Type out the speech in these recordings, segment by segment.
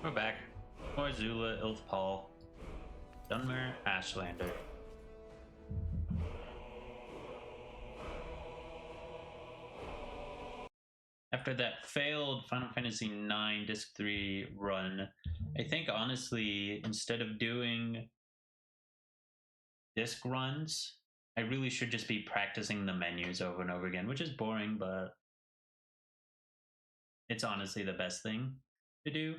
We're back. More Zula, Ilath-Pal, Dunmer, Ashlander. After that failed Final Fantasy IX Disc 3 run, I think honestly, instead of doing disc runs, I really should just be practicing the menus over and over again, which is boring, but it's honestly the best thing to do.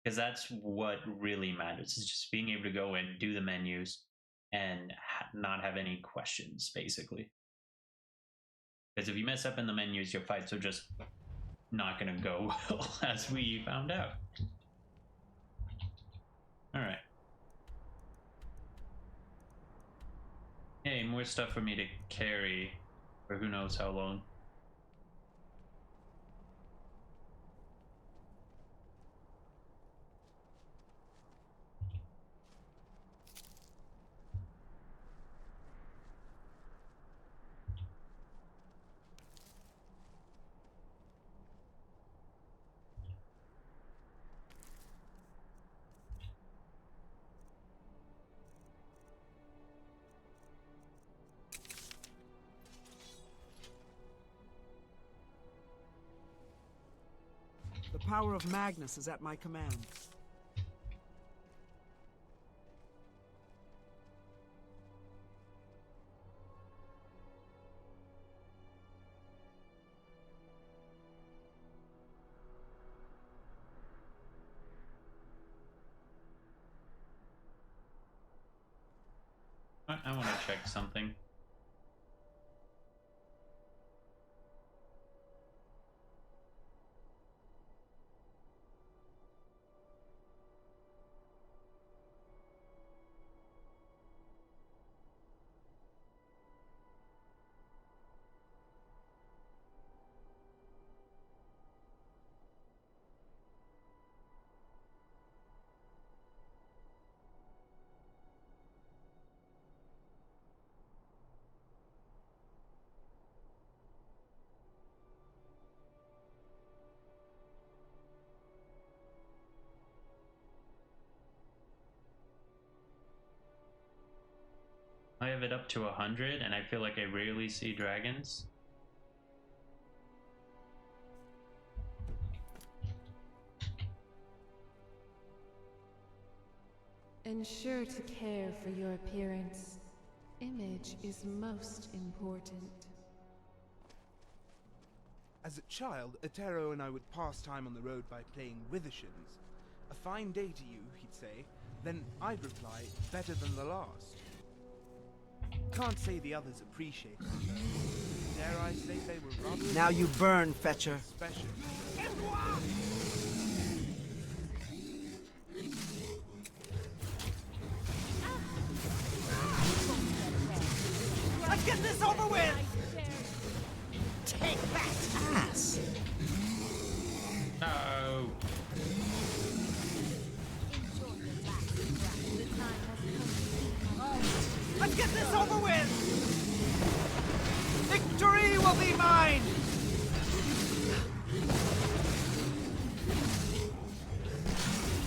Because that's what really matters, is just being able to go in, do the menus, and not have any questions, basically. Because if you mess up in the menus, your fights are just not going to go well, as we found out. Alright. Hey, more stuff for me to carry for who knows how long. The power of Magnus is at my command. I want to check something. I have it up to 100, and I feel like I rarely see dragons. Ensure to care for your appearance. Image is most important. As a child, Otero and I would pass time on the road by playing Withershins. A fine day to you, he'd say. Then I'd reply, better than the last. Can't say the others appreciate it. Dare I say they were rather... Now you burn, Fetcher. Special. Let's get this over with! Take that, ass! No! Let's get this over with! Victory will be mine!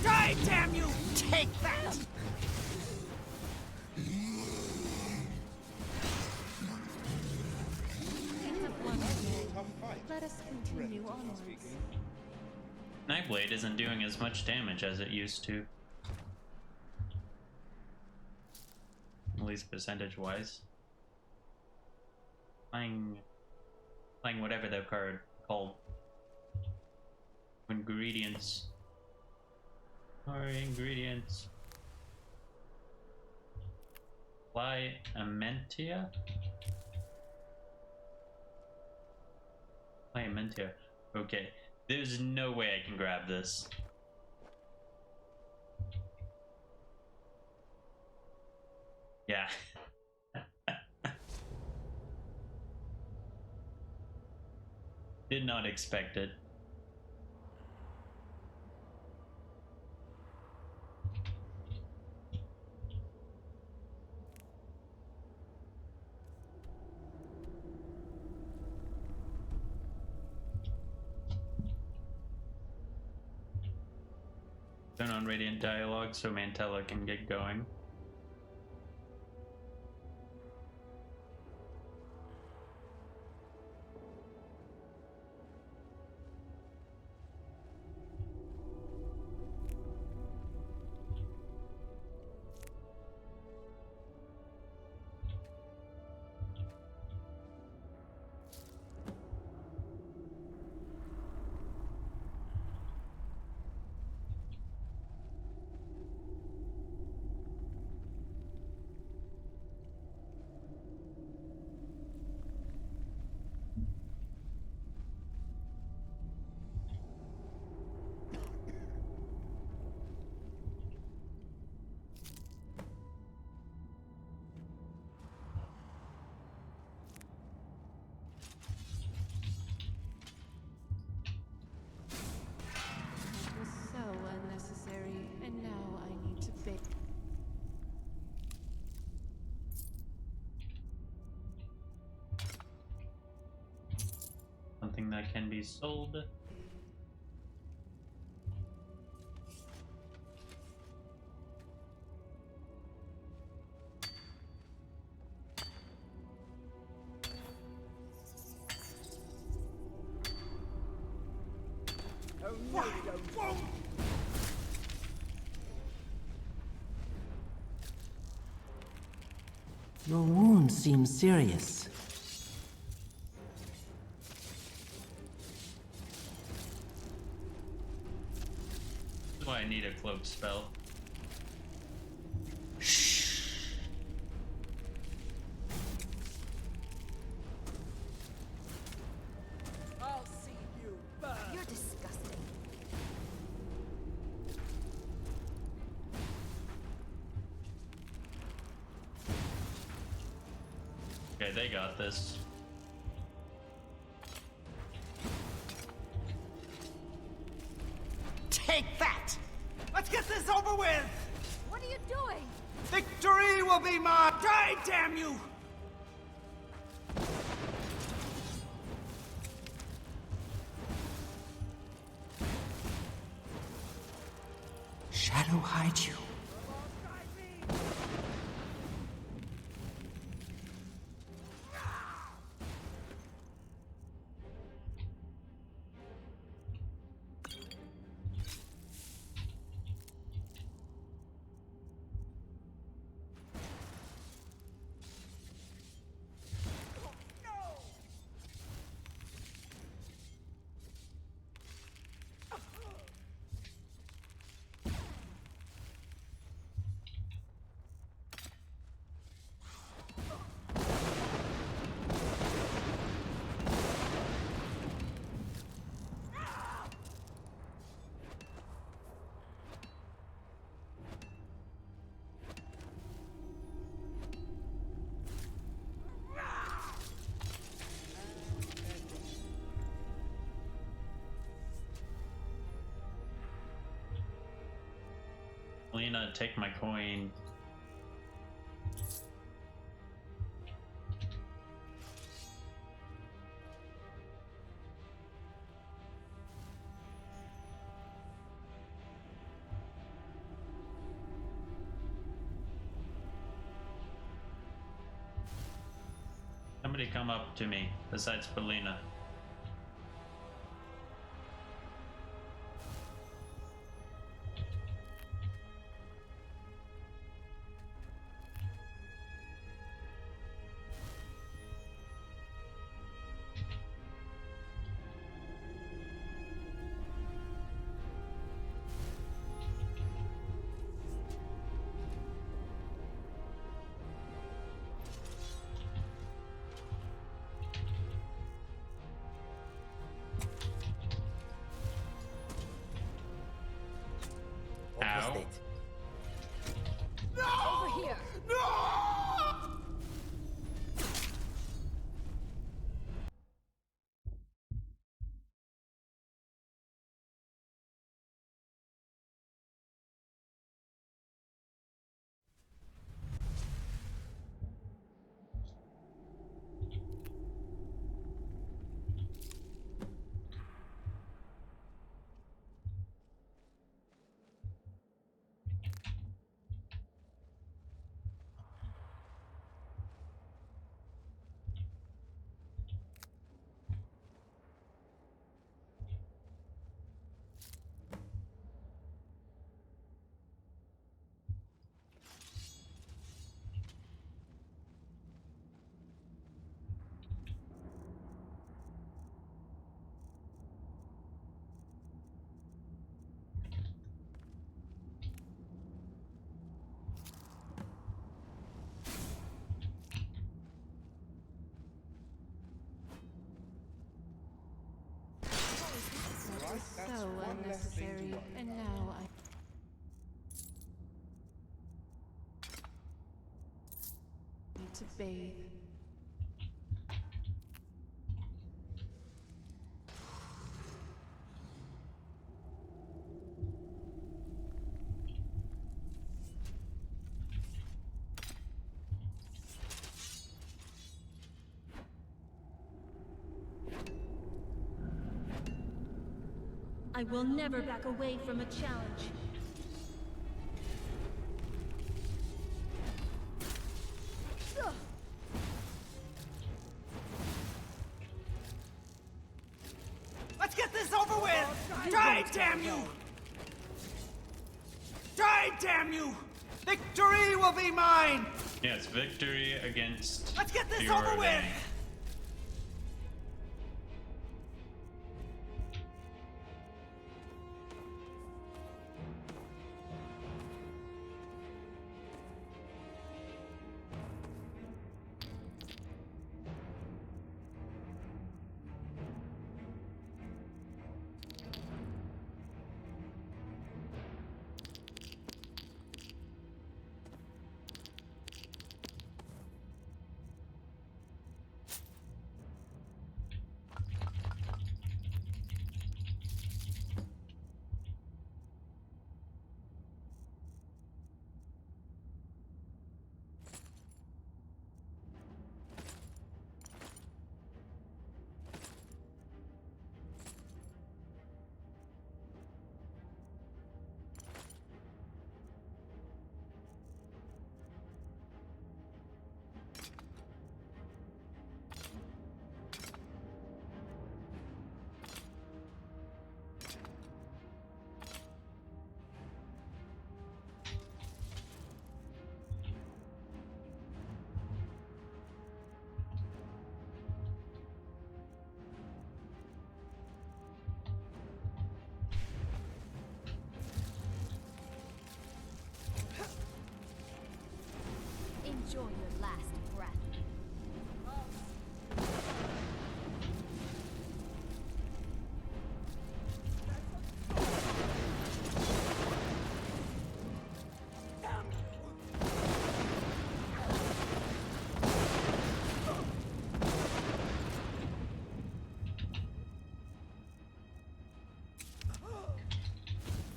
Die, damn you! Take that! Let us continue onwards. Nightblade isn't doing as much damage as it used to. At least percentage-wise. Playing whatever their card called. Ingredients. Or ingredients. Fly Amentia? Fly Amentia. Okay. There's no way I can grab this. Yeah. Did not expect it. Turn on radiant dialogue so Mantella can get going. It was so unnecessary, and now I need to fix. Something that can be sold. Oh no, you don't. Your wound seems serious. That's why I need a cloak spell. I'll see you burn. You're disgusting. Okay, they got this. Take that! Let's get this over with! What are you doing? Victory will be mine! Die, damn you! Shadow hide you. Lena, take my coin. Somebody come up to me, besides Belina. Ow. Over here. So unnecessary, and now I... need to bathe. I will never back away from a challenge. Let's get this over with! Die, damn you! Die, damn you! Victory will be mine! Yes, victory against Let's get this pure over with! Dang. Enjoy your last breath.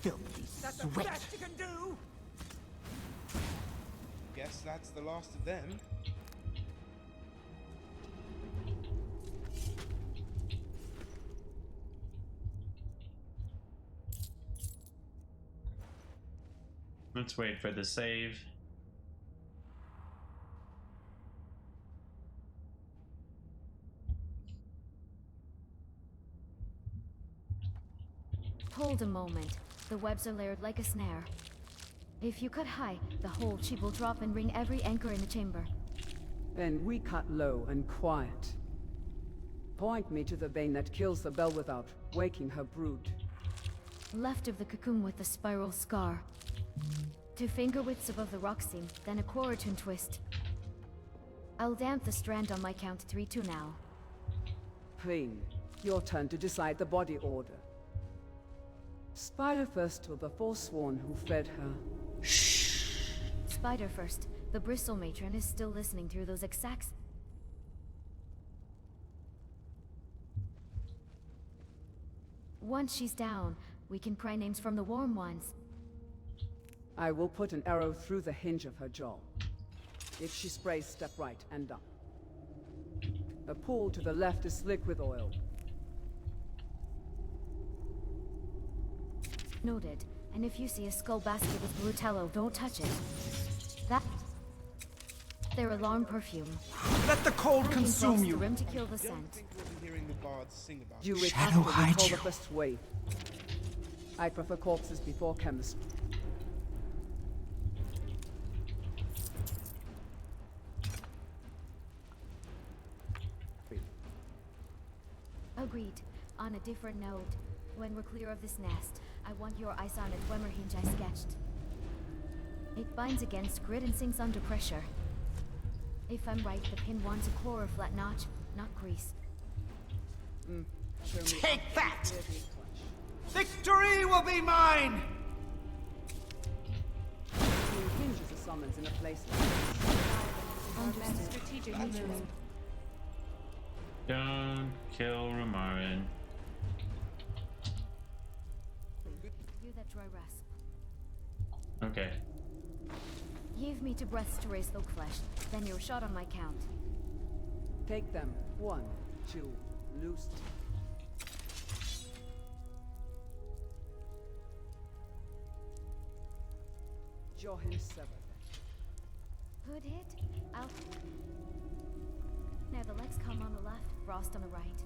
Filthy That's the sweat. best you can do! Guess that's the last of them. Let's wait for the save. Hold a moment. The webs are layered like a snare. If you cut high, the whole chip will drop and ring every anchor in the chamber. Then we cut low and quiet. Point me to the vein that kills the bell without waking her brood. Left of the cocoon with the spiral scar. 2 finger widths above the rock seam, then a quarter-turn twist. I'll damp the strand on my count 3-2 now. Clean. Your turn to decide the body order. Spider first to the forsworn who fed her. Spider first. The Bristle matron is still listening through those exact... Once she's down, we can pry names from the warm ones. I will put an arrow through the hinge of her jaw. If she sprays, step right and up. A pool to the left is slick with oil. Noted. And if you see a skull basket with Brutello, don't touch it. That... their alarm perfume. Let the cold That can consume cross the you! rim to kill the I don't scent. think we'll be hearing the bards sing about You it. would Shadow have to hide recall you. the first wave. I prefer corpses before chemistry. Agreed. On a different note, when we're clear of this nest, I want your eyes on a Dunmer hinge I sketched. It binds against grit and sinks under pressure. If I'm right, the pin wants a core or flat notch, not grease. Show me Take that! clearly clutch. Victory will be mine! He hinges the summons in a place like this. Our best strategic move. Don't kill Rumarin. You that dry rasp. Okay. Give me 2 breaths to raise oak flesh, then you're shot on my count. Take them. 1, 2, loosed. Johin severed. Good hit. Out. Now the legs come on the left, Frost on the right.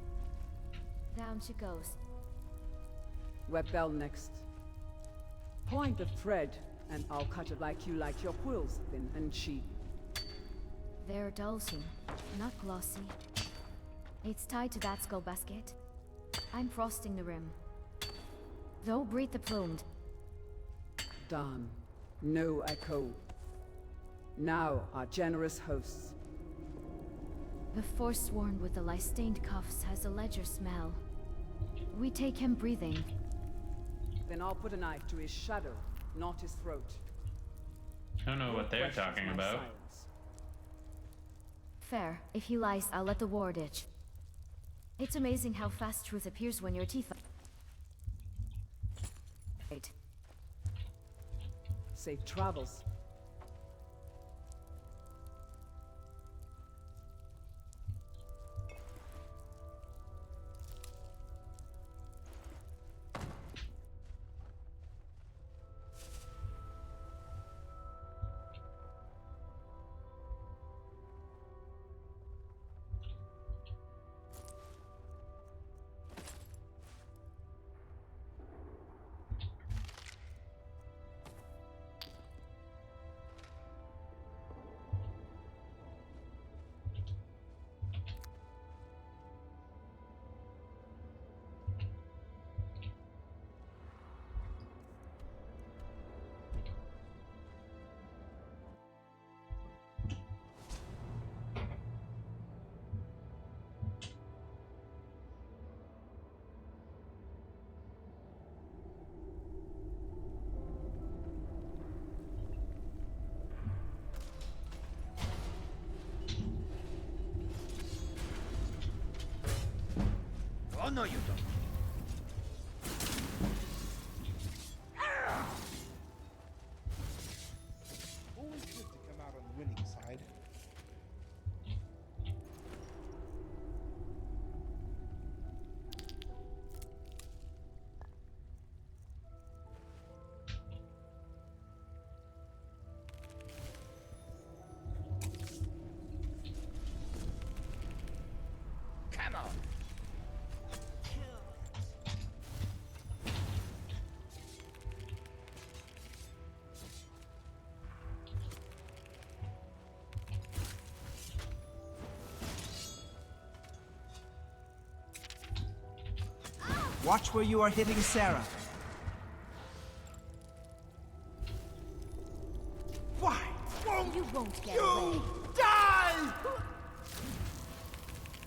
Down she goes. Webbell next. Point the thread, and I'll cut it like you like your quills, thin and cheap. They're dulcine, not glossy. It's tied to that skull basket. I'm frosting the rim. Though breathe the plumed. Done. No echo. Now our generous hosts. The forsworn with the lice-stained cuffs has a ledger smell. We take him breathing. Then I'll put a knife to his shadow, not his throat. I don't know what they're Questions talking my about. silence. Fair. If he lies, I'll let the war ditch. It's amazing how fast truth appears when your teeth Wait. Safe travels. Oh, no, you don't. Always good to come out on the winning side. Come on. Watch where you are hitting Sarah. Why won't You won't get you away. die?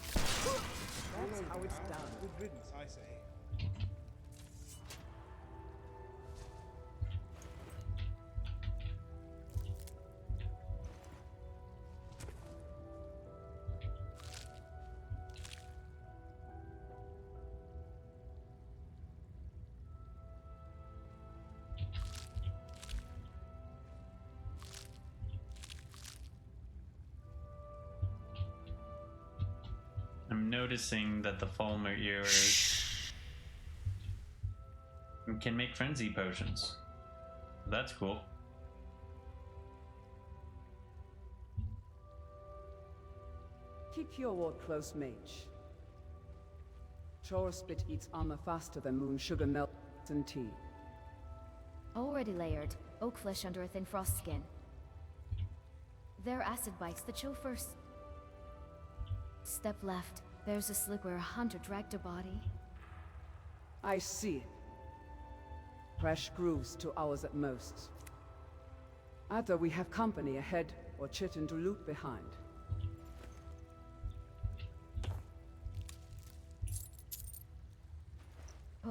That's how it's done. Good riddance, I say. I'm noticing that the Falmer ears can make frenzy potions. That's cool. Keep your ward close, mage. Chorspit eats armor faster than moon sugar melts and tea. Already layered. Oak flesh under a thin frost skin. They're acid bites that show first. Step left. There's a slit where a hunter dragged a body. I see. Fresh grooves 2 hours at most. Either we have company ahead or chitin to loot behind.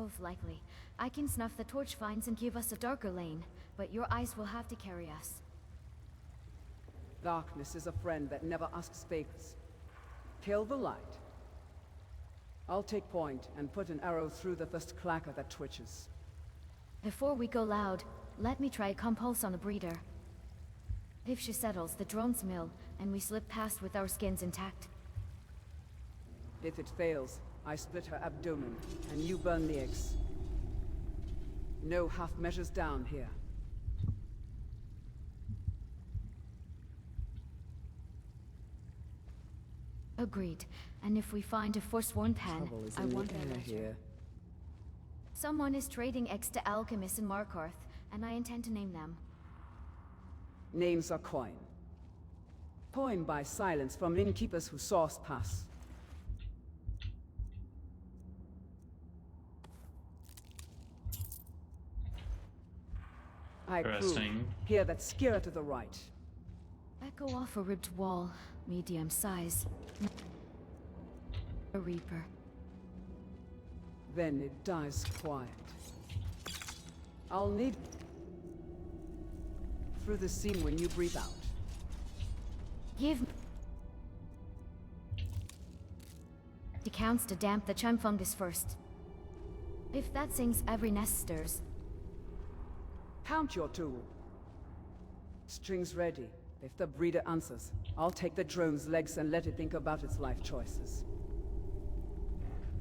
Both likely. I can snuff the torch finds and give us a darker lane, but your eyes will have to carry us. Darkness is a friend that never asks favors. Kill the light. I'll take point and put an arrow through the first clacker that twitches. Before we go loud, let me try a compulse on the breeder. If she settles, the drones mill, and we slip past with our skins intact. If it fails, I split her abdomen, and you burn the eggs. No half measures down here. Agreed. And if we find a forsworn pen, Trouble is I in the want their air ledger. here. Someone is trading eggs to alchemists in Markarth, and I intend to name them. Names are coin. Coin by silence from innkeepers who saw us pass. I prove. Interesting. Hear that skier to the right. Echo off a ribbed wall, medium size. A reaper. Then it dies quiet. I'll need through the seam when you breathe out. Give decounts to damp the chime fungus first. If that sings, every nest stirs. Count your tool. Strings ready. If the breeder answers, I'll take the drone's legs and let it think about its life choices.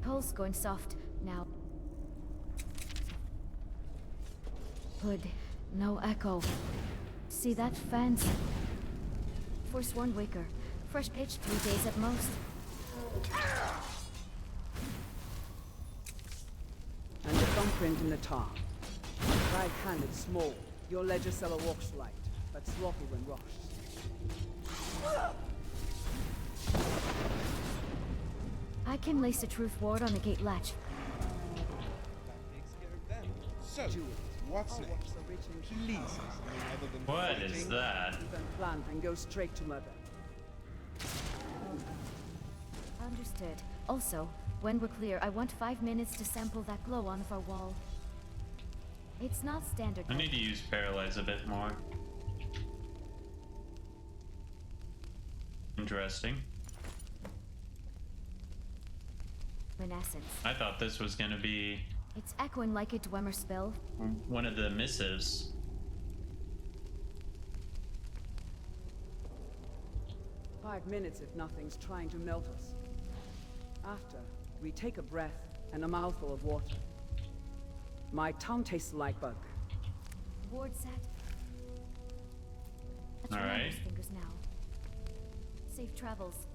Pulse going soft now. Hood, no echo. See that fence? Forsworn Waker. Fresh pitch 3 days at most. And the thumbprint in the tar. Right-handed, small. Your ledger seller walks light, but sloppy when rushed. I can lace a truth ward on the gate latch. That takes care of them. So, what's next? Please, other than What fighting. is that? Then plant and go straight to murder. Understood. Also, when we're clear, I want 5 minutes to sample that glow on our wall. It's not standard. I need to use Paralyze a bit more. Interesting. Luminescence. I thought this was gonna be It's echoing like a Dwemer spell. one of the missives. "5 minutes if nothing's trying to melt us. After, we take a breath and a mouthful of water. My tongue tastes like bug. Ward set. All right. Fingers now. Safe travels.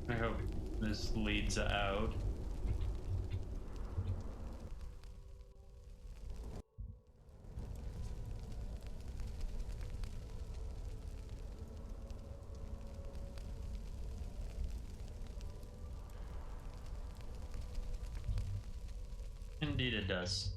I hope this leads out. Indeed it does.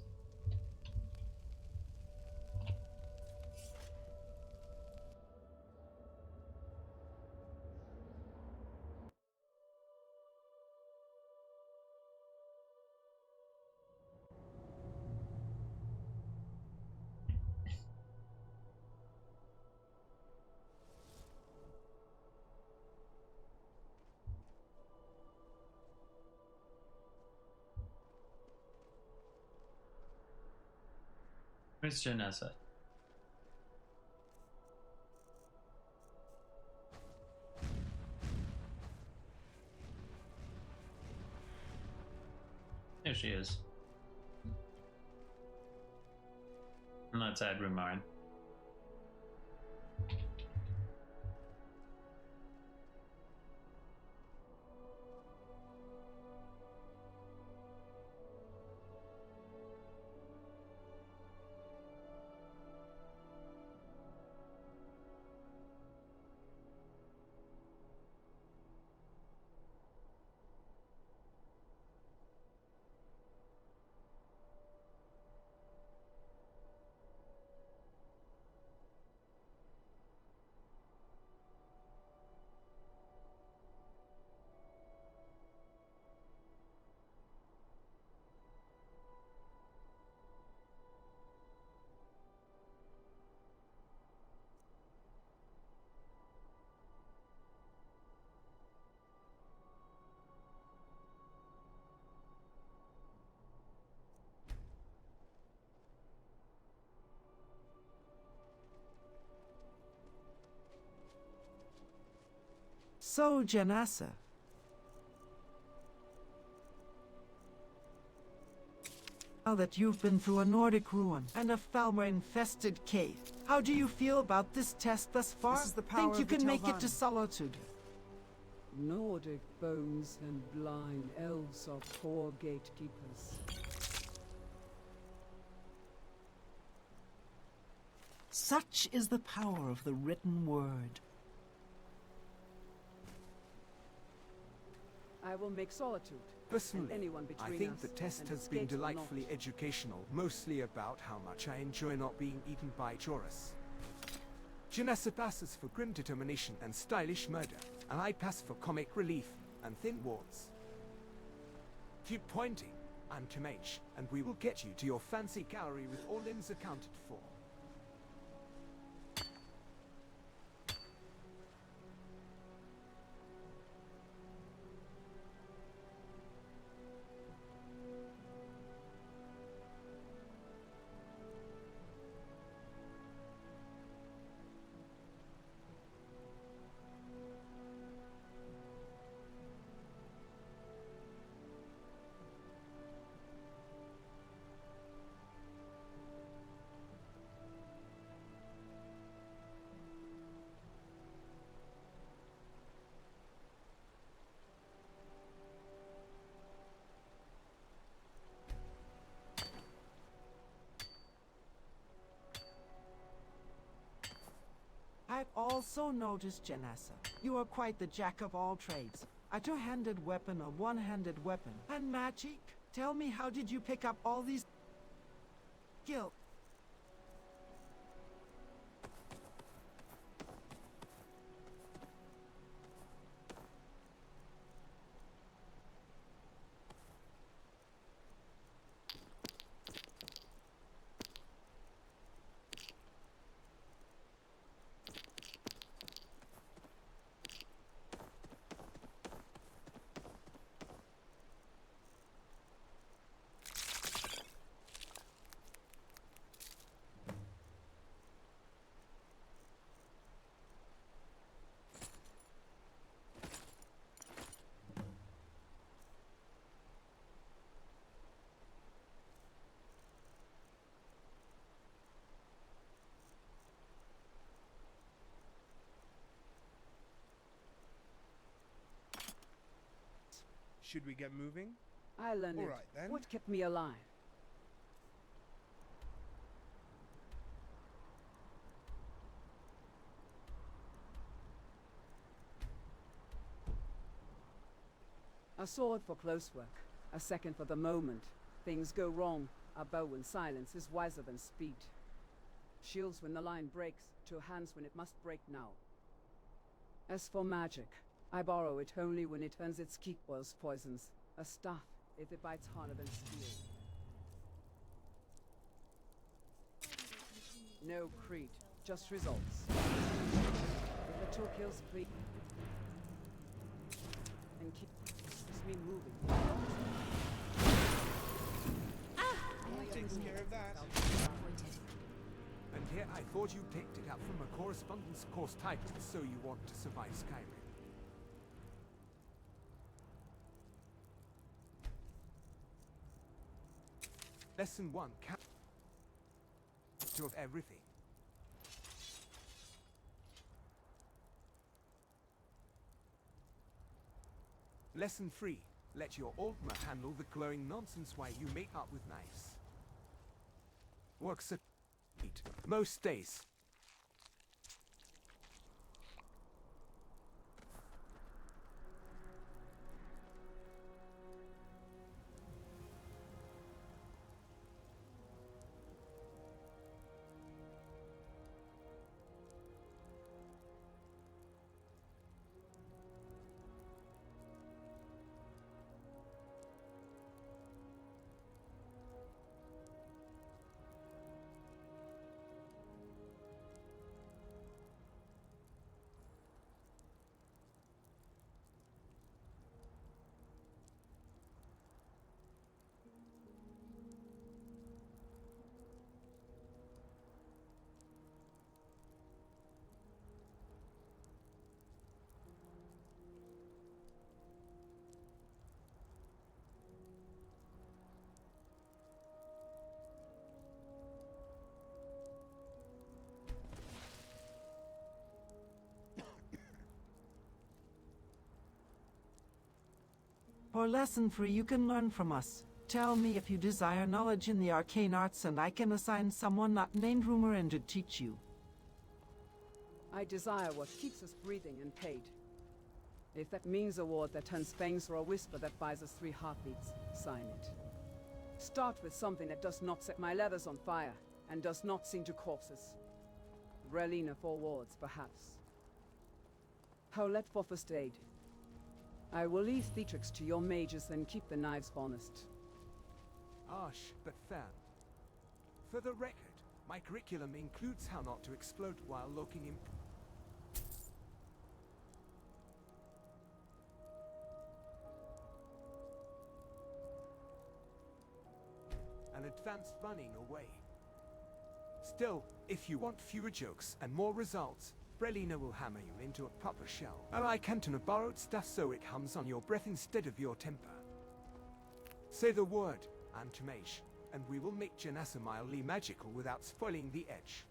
Where's Janessa? There she is. And let's add Rumarn. So, Janassa, now that you've been through a Nordic ruin and a Falmer-infested cave, how do you feel about this test thus far? This is the power Think you of the can make it to Telvanni. Solitude? Nordic bones and blind elves are poor gatekeepers. Such is the power of the written word. I will make solitude. Personally, and anyone I between think us, the test and has been escapes or delightfully not. educational, mostly about how much I enjoy not being eaten by Chorus. Janessa passes for grim determination and stylish murder, and I pass for comic relief and thin walls. Keep pointing. I'm Timage, and we will get you to your fancy gallery with all limbs accounted for. I've also noticed, Janassa, you are quite the jack of all trades. A two-handed weapon, a one-handed weapon, and magic. Tell me, how did you pick up all these skills? Should we get moving? I learned All right, then. what kept me alive. A sword for close work, a second for the moment. Things go wrong. A bow in silence is wiser than speed. Shields when the line breaks, to hands when it must break now. As for magic, I borrow it only when it turns its keep boils poisons. A staff, if it bites harder than steel. No creed, just results. If a tool kills three, and keeps me moving. Takes care of that. And yet I thought you picked it up from a correspondence course title, So You Want to Survive Skyrim. Lesson 1, of everything. Lesson 3, let your Altmer handle the glowing nonsense while you make up with knives. Works at most days. For lesson free, you can learn from us. Tell me if you desire knowledge in the arcane arts, and I can assign someone not named Rumorin to teach you. I desire what keeps us breathing and paid. If that means a ward that turns fangs or a whisper that buys us 3 heartbeats, sign it. Start with something that does not set my leathers on fire, and does not sing to corpses. Relina 4 wards, perhaps. Howlet for first aid. I will leave Theatrix to your mages and keep the knives honest. Harsh, but fair. For the record, my curriculum includes how not to explode while looking in... an advanced running away. Still, if you want fewer jokes and more results, Brelina will hammer you into a proper shell. And I canton of borrowed stuff so it hums on your breath instead of your temper. Say the word, Antimage, and we will make Janassa mildly magical without spoiling the edge.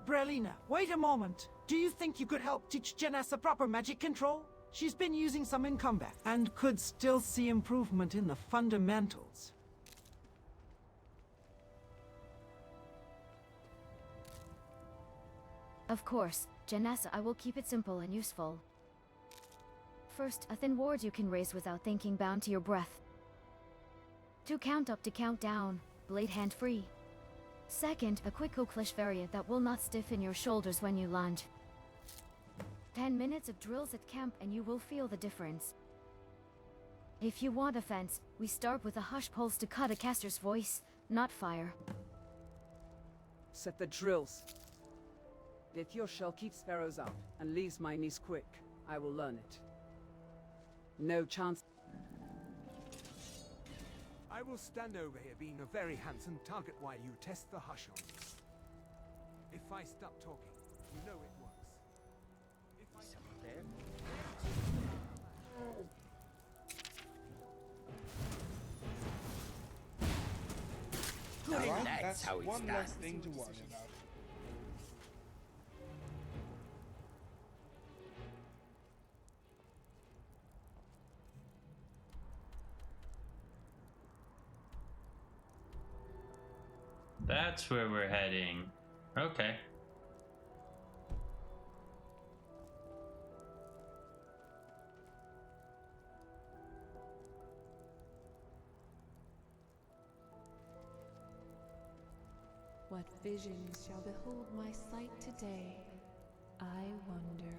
Brelina, wait a moment. Do you think you could help teach Janassa proper magic control? She's been using some in combat, and could still see improvement in the fundamentals. Of course, Janassa, I will keep it simple and useful. First, a thin ward you can raise without thinking, bound to your breath. 2 count up to count down, blade hand free. Second, a quick Oaklish variant that will not stiffen your shoulders when you lunge. 10 minutes of drills at camp and you will feel the difference. If you want offense, we start with a hush pulse to cut a caster's voice, not fire. Set the drills. If your shell keeps sparrows out and leaves my niece quick, I will learn it. No chance. I will stand over here being a very handsome target while you test the hush on this. If I stop talking, you know it works. If I... Someone there? Alright, That's that's how he one less stands. thing to worry about. That's where we're heading. Okay. What visions shall behold my sight today? I wonder.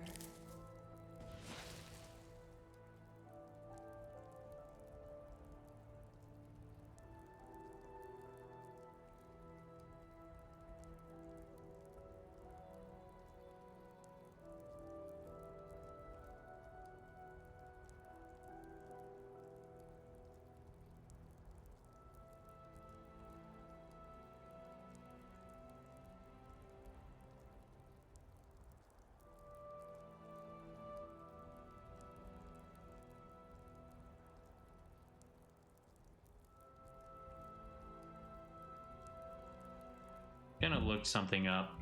Gonna look something up.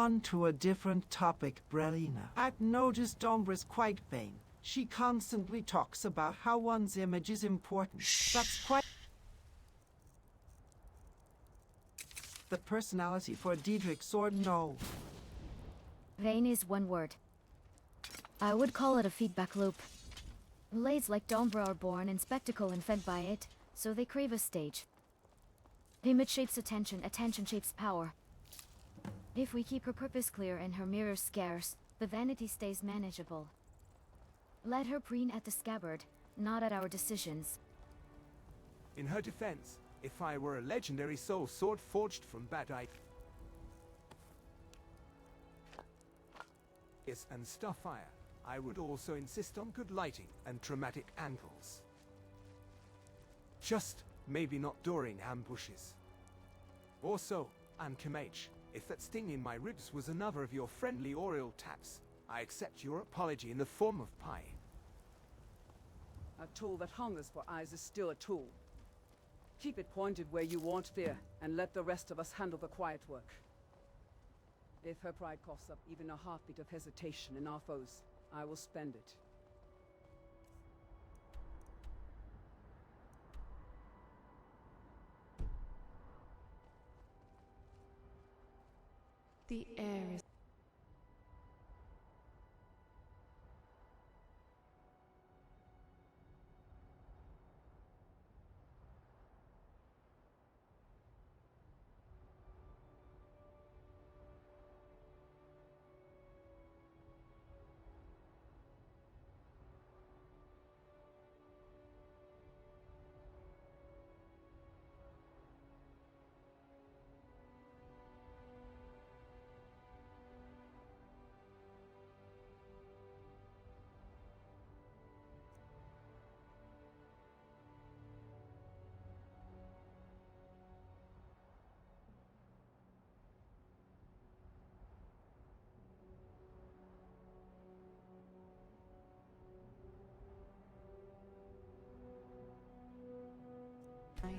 On to a different topic, Brelina. I've noticed Dombra's quite vain. She constantly talks about how one's image is important. That's quite the personality for Diedrich's or no. Vain is one word. I would call it a feedback loop. Blades like Dombra are born in spectacle and fed by it, so they crave a stage. Image shapes attention, attention shapes power. If we keep her purpose clear and her mirror scarce, the vanity stays manageable. Let her preen at the scabbard, not at our decisions. In her defense, if I were a legendary soul sword forged from Badite and Starfire, I would also insist on good lighting and traumatic angles. Just maybe not during ambushes. Also, Ankh-Mage, if that sting in my ribs was another of your friendly oral taps, I accept your apology in the form of pie. A tool that hungers for eyes is still a tool. Keep it pointed where you want fear, and let the rest of us handle the quiet work. If her pride coughs up even a heartbeat of hesitation in our foes, I will spend it. The air is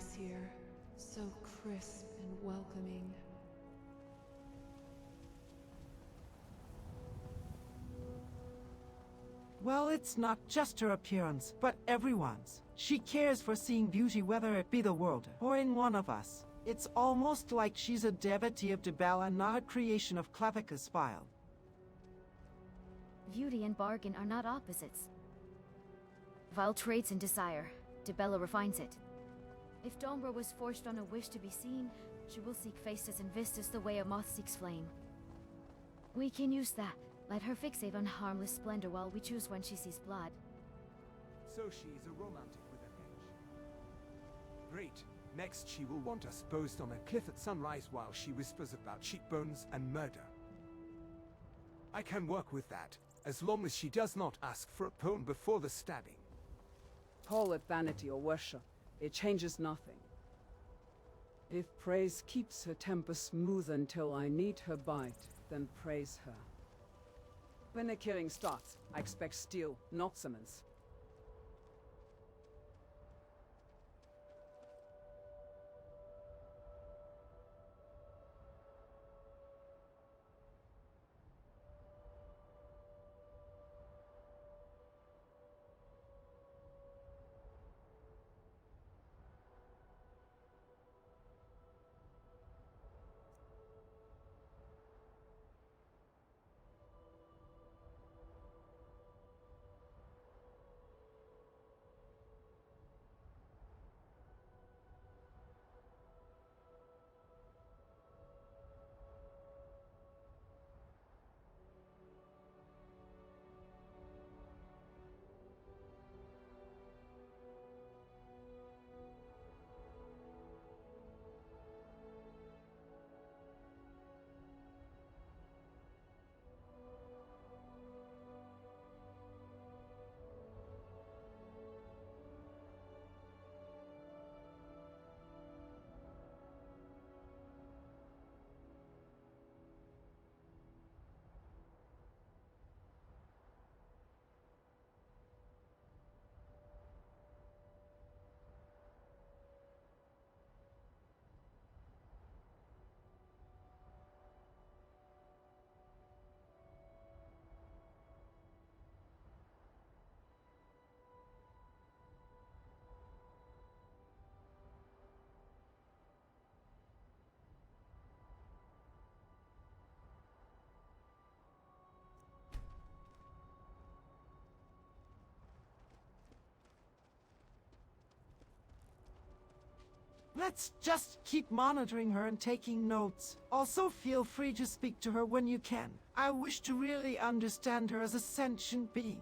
nice here, so crisp and welcoming. Well, it's not just her appearance, but everyone's. She cares for seeing beauty whether it be the world or in one of us. It's almost like she's a devotee of Dibella, not a creation of Clavicus File. Beauty and bargain are not opposites. Vile traits and desire. Dibella refines it. If Dombra was forged on a wish to be seen, she will seek faces and vistas the way a moth seeks flame. We can use that. Let her fixate on harmless splendor while we choose when she sees blood. So she's a romantic with an edge. Great. Next she will want us posed on a cliff at sunrise while she whispers about cheekbones and murder. I can work with that, as long as she does not ask for a poem before the stabbing. Call it vanity or worship. It changes nothing. If praise keeps her temper smooth until I need her bite, then praise her. When the killing starts, I expect steel, not summons. Let's just keep monitoring her and taking notes. Also, feel free to speak to her when you can. I wish to really understand her as a sentient being.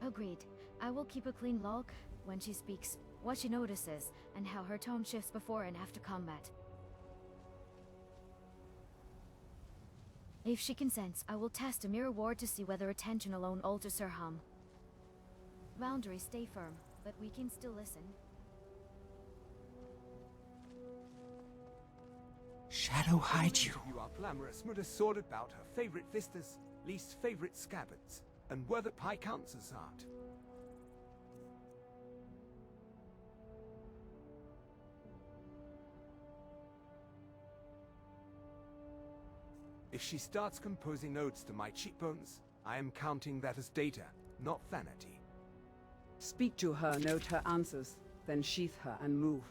Agreed. I will keep a clean log when she speaks, what she notices, and how her tone shifts before and after combat. If she consents, I will test a mirror ward to see whether attention alone alters her hum. Boundaries stay firm, but we can still listen. Shadow hide you. You are glamorous, would have sorted about her favorite vistas, least favorite scabbards, and where the pie counsels art. If she starts composing odes to my cheekbones, I am counting that as data, not vanity. Speak to her, note her answers, then sheath her and move.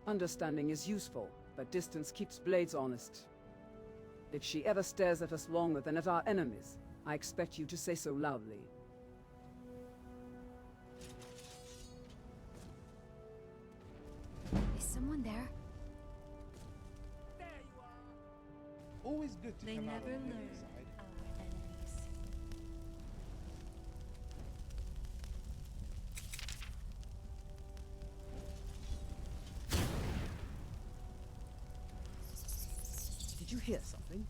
Understanding is useful, but distance keeps blades honest. If she ever stares at us longer than at our enemies, I expect you to say so loudly. Is someone there? Always good to They come out never on the learn winning side. our enemies. Did you hear something?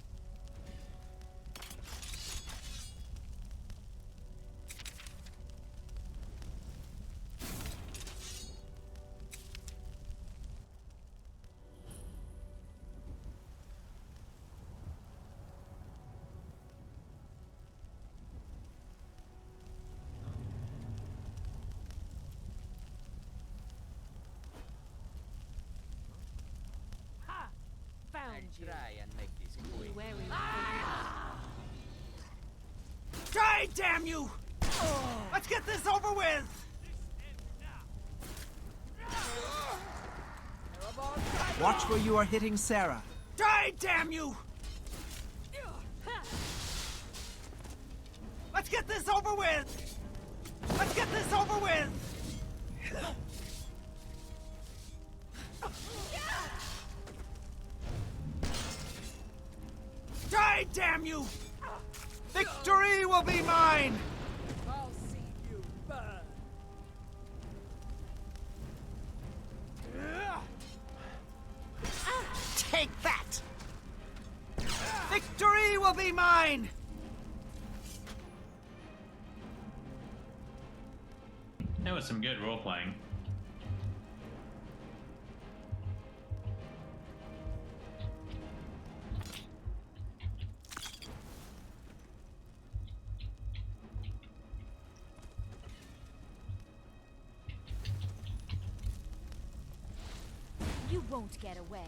Found you. Try and make this quick. Wary. Try, damn you! Let's get this over with! Watch where you are hitting Sarah. Try, damn you! Let's get this over with! Let's get this over with! Die, damn you! Victory will be mine! I'll see you burn. Take that! Victory will be mine! That was some good role playing. You won't get away.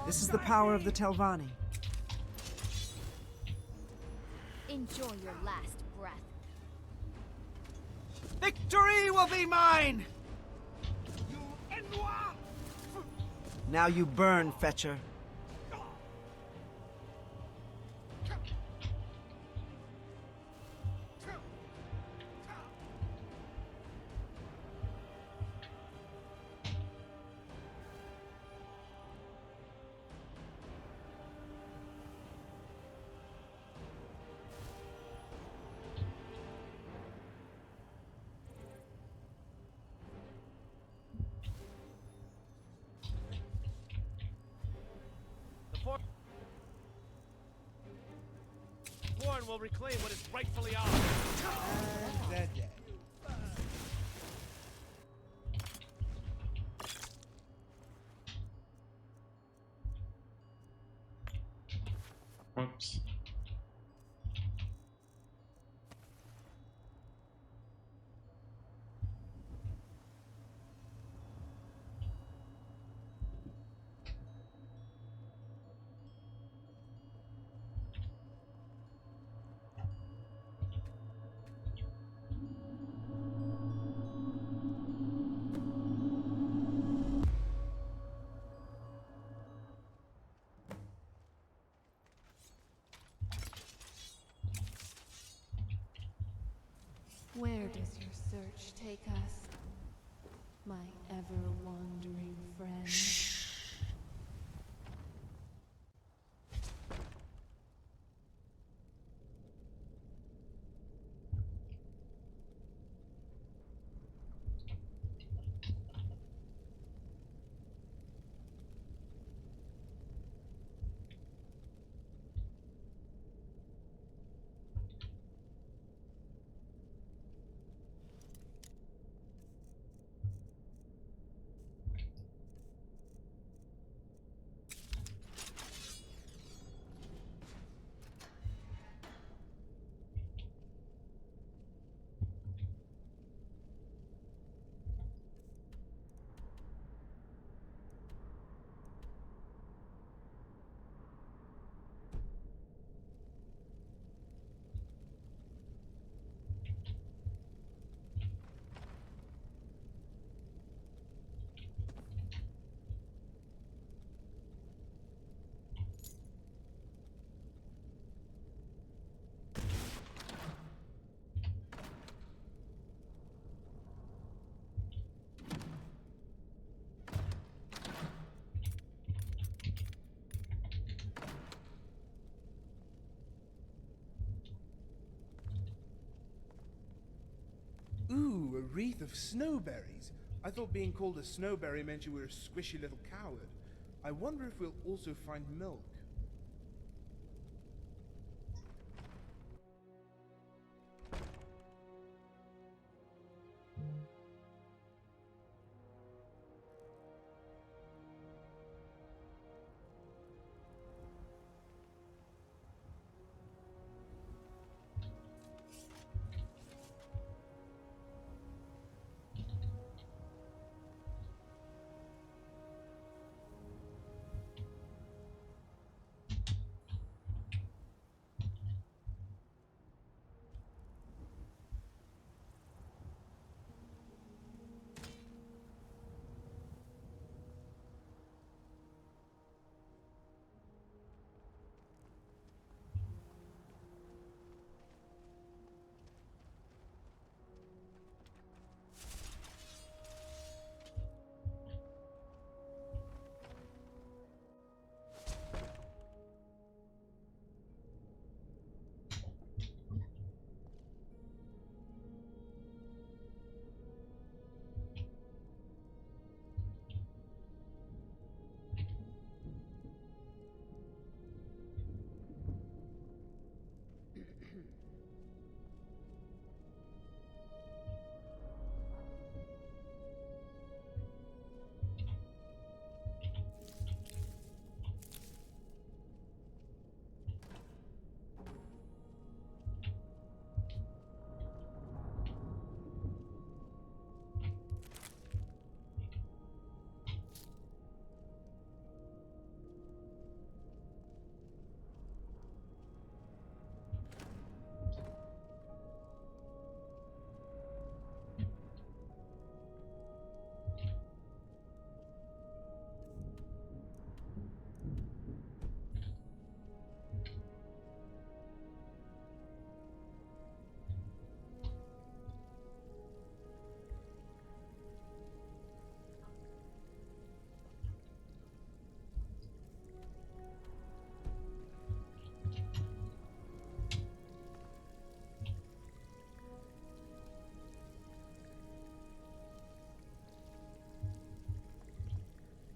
This is the power of the Telvanni. Enjoy your last breath. Victory will be mine! Now you burn, Fetcher. will reclaim what is rightfully ours. And they're dead. Whoops. Where does your search take us, my ever-wandering friend? Ooh, a wreath of snowberries. I thought being called a snowberry meant you were a squishy little coward. I wonder if we'll also find milk.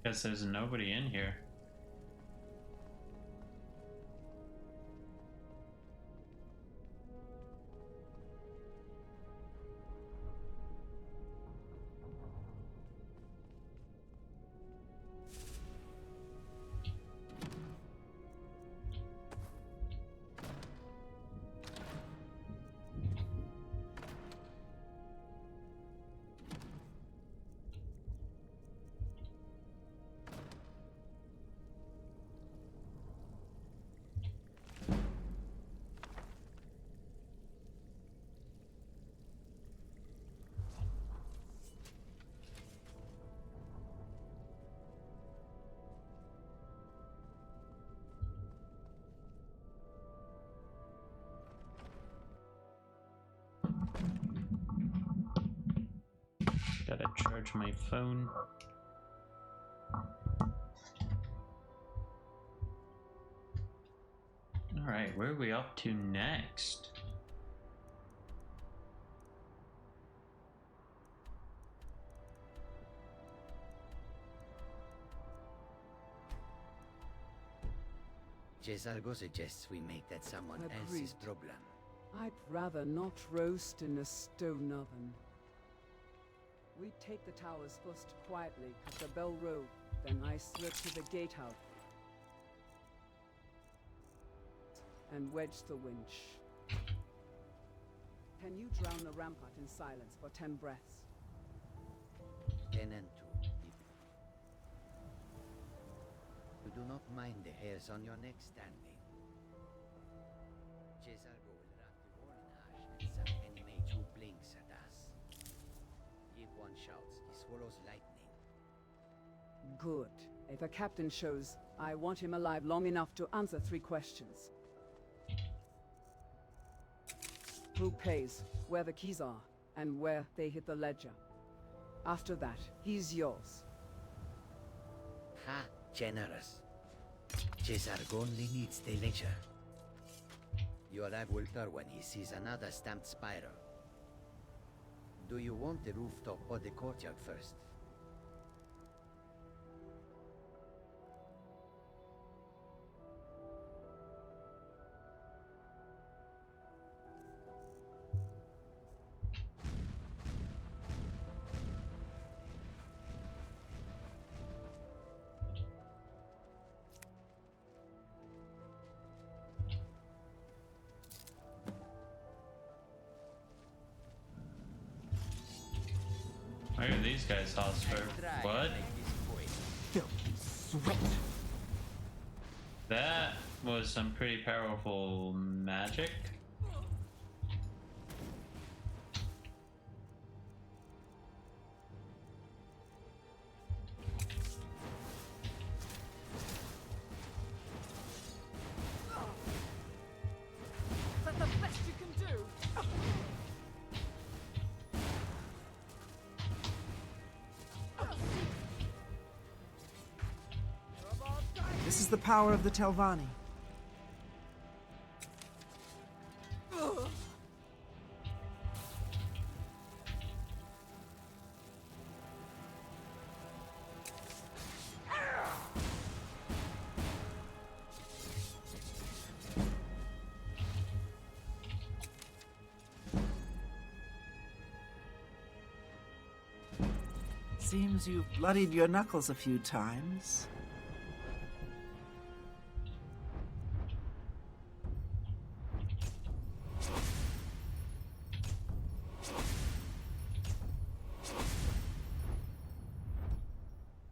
Guess there's nobody in here. Gotta charge my phone. Alright, where are we up to next? Jesargo suggests we make that someone Agreed. else's problem. I'd rather not roast in a stone oven. We take the towers first quietly at the Bell Road, then I slip to the gatehouse and wedge the winch. Can you drown the rampart in silence for 10 breaths? 10 and 2. You do not mind the hairs on your neck standing. Jesargo will wrap the warning ash and some enemy who blinks at us. If one shouts, he swallows lightning. Good. If a captain shows, I want him alive long enough to answer 3 questions. Who pays, where the keys are, and where they hit the ledger. After that, he's yours. Ha! Generous. Jesargo only needs the ledger. Your lad will turn when he sees another stamped spiral. Do you want the rooftop or the courtyard first? Where are these guys, Oscar? What? Filthy sweat. That was some pretty powerful magic. Is that the best you can do? This is the power of the Telvanni. Seems you've bloodied your knuckles a few times.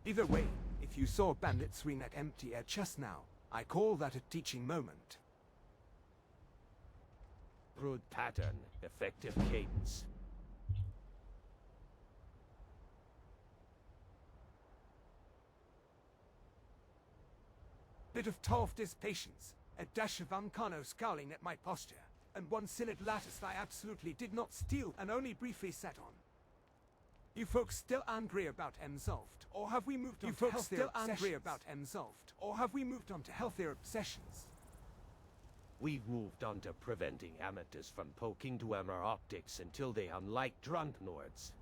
Either way, if you saw bandits swing that empty air just now, I call that a teaching moment. Rude pattern, effective cadence. Bit of Tolf's patience, a dash of Ancano scowling at my posture, and one Synod lattice I absolutely did not steal and only briefly sat on. You folks still angry about Emzolft, or have we moved on to healthier obsessions? We've moved on to preventing amateurs from poking to our optics until they unlike drunk lords.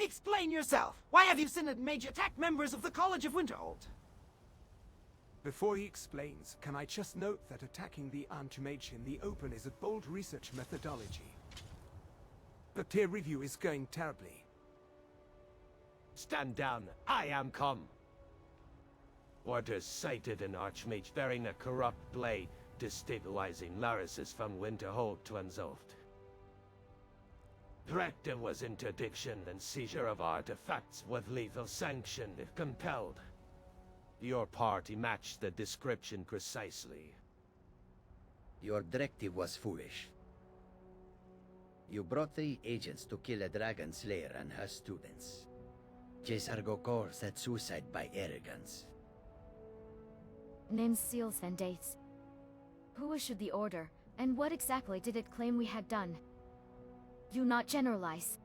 Explain yourself! Why have you sent mage attack members of the College of Winterhold? Before he explains, can I just note that attacking the Anti-Mage in the open is a bold research methodology. The peer review is going terribly. Stand down, I am come. Orders cited an Archmage bearing a corrupt blade, destabilizing Laris's from Winterhold to Unsolved. Directive was interdiction and seizure of artifacts with lethal sanction if compelled. Your party matched the description precisely. Your directive was foolish. You brought 3 agents to kill a Dragon Slayer and her students. Jesargokor said suicide by arrogance. Names, seals, and dates. Who issued the order, and what exactly did it claim we had done? Do not generalize.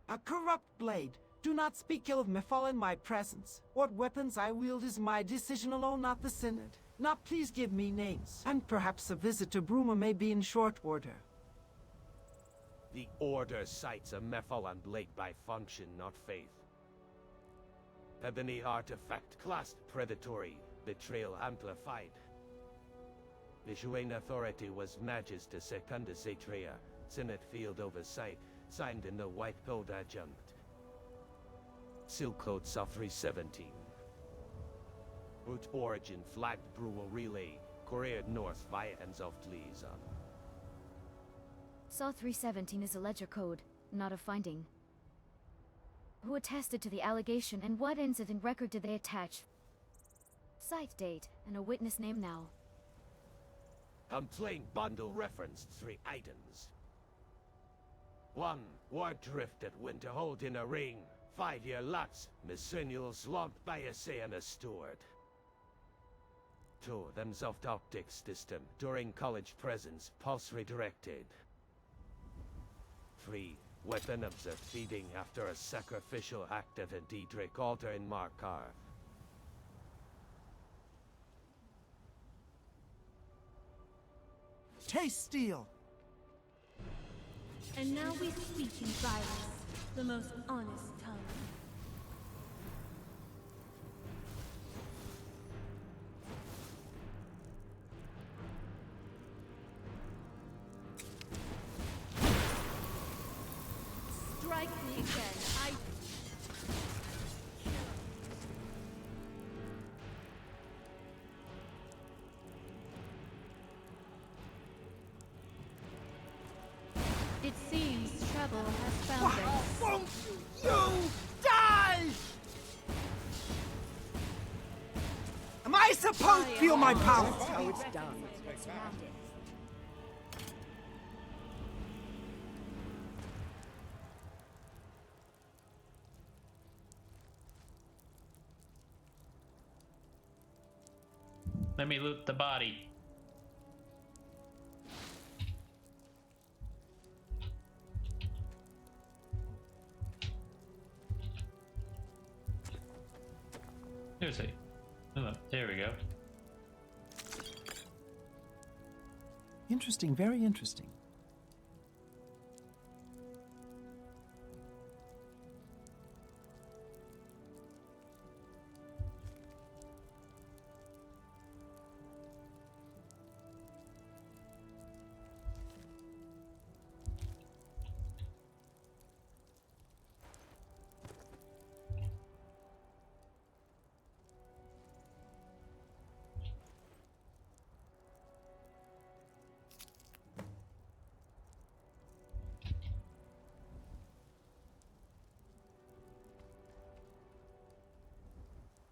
A corrupt blade. Do not speak ill of Mefal in my presence. What weapons I wield is my decision alone, not the Synod. Now please give me names, and perhaps a visit to Bruma may be in short order. The Order cites a Mephalan blade by function, not faith. Ebony artifact classed predatory, betrayal amplified. Visuane authority was Magistra Secundus Atrea, Senate field oversight, signed in the White Code adjunct. Seal Code Saw 317. Root origin flagged Brewel relay, couriered north via Enzoft liaison. Saw 317 is a ledger code, not a finding. Who attested to the allegation, and what incident record did they attach? Site date, and a witness name now. Complaint bundle referenced 3 items. 1. War drift at Winterhold in a ring. 5-year lapse. Miscenuals lumped by a say and a steward. 2. Themself optics system. During college presence. Pulse redirected. 3. Weapon observed feeding after a sacrificial act at a Diedrich altar in Markar. Taste steel! And now we speak in violence, the most honest tongue. Strike me again, It seems trouble has found us. Won't you die? Am I supposed to feel my power? That's how it's done. Let me loot the body. Seriously. Oh, there we go. interesting, very interesting.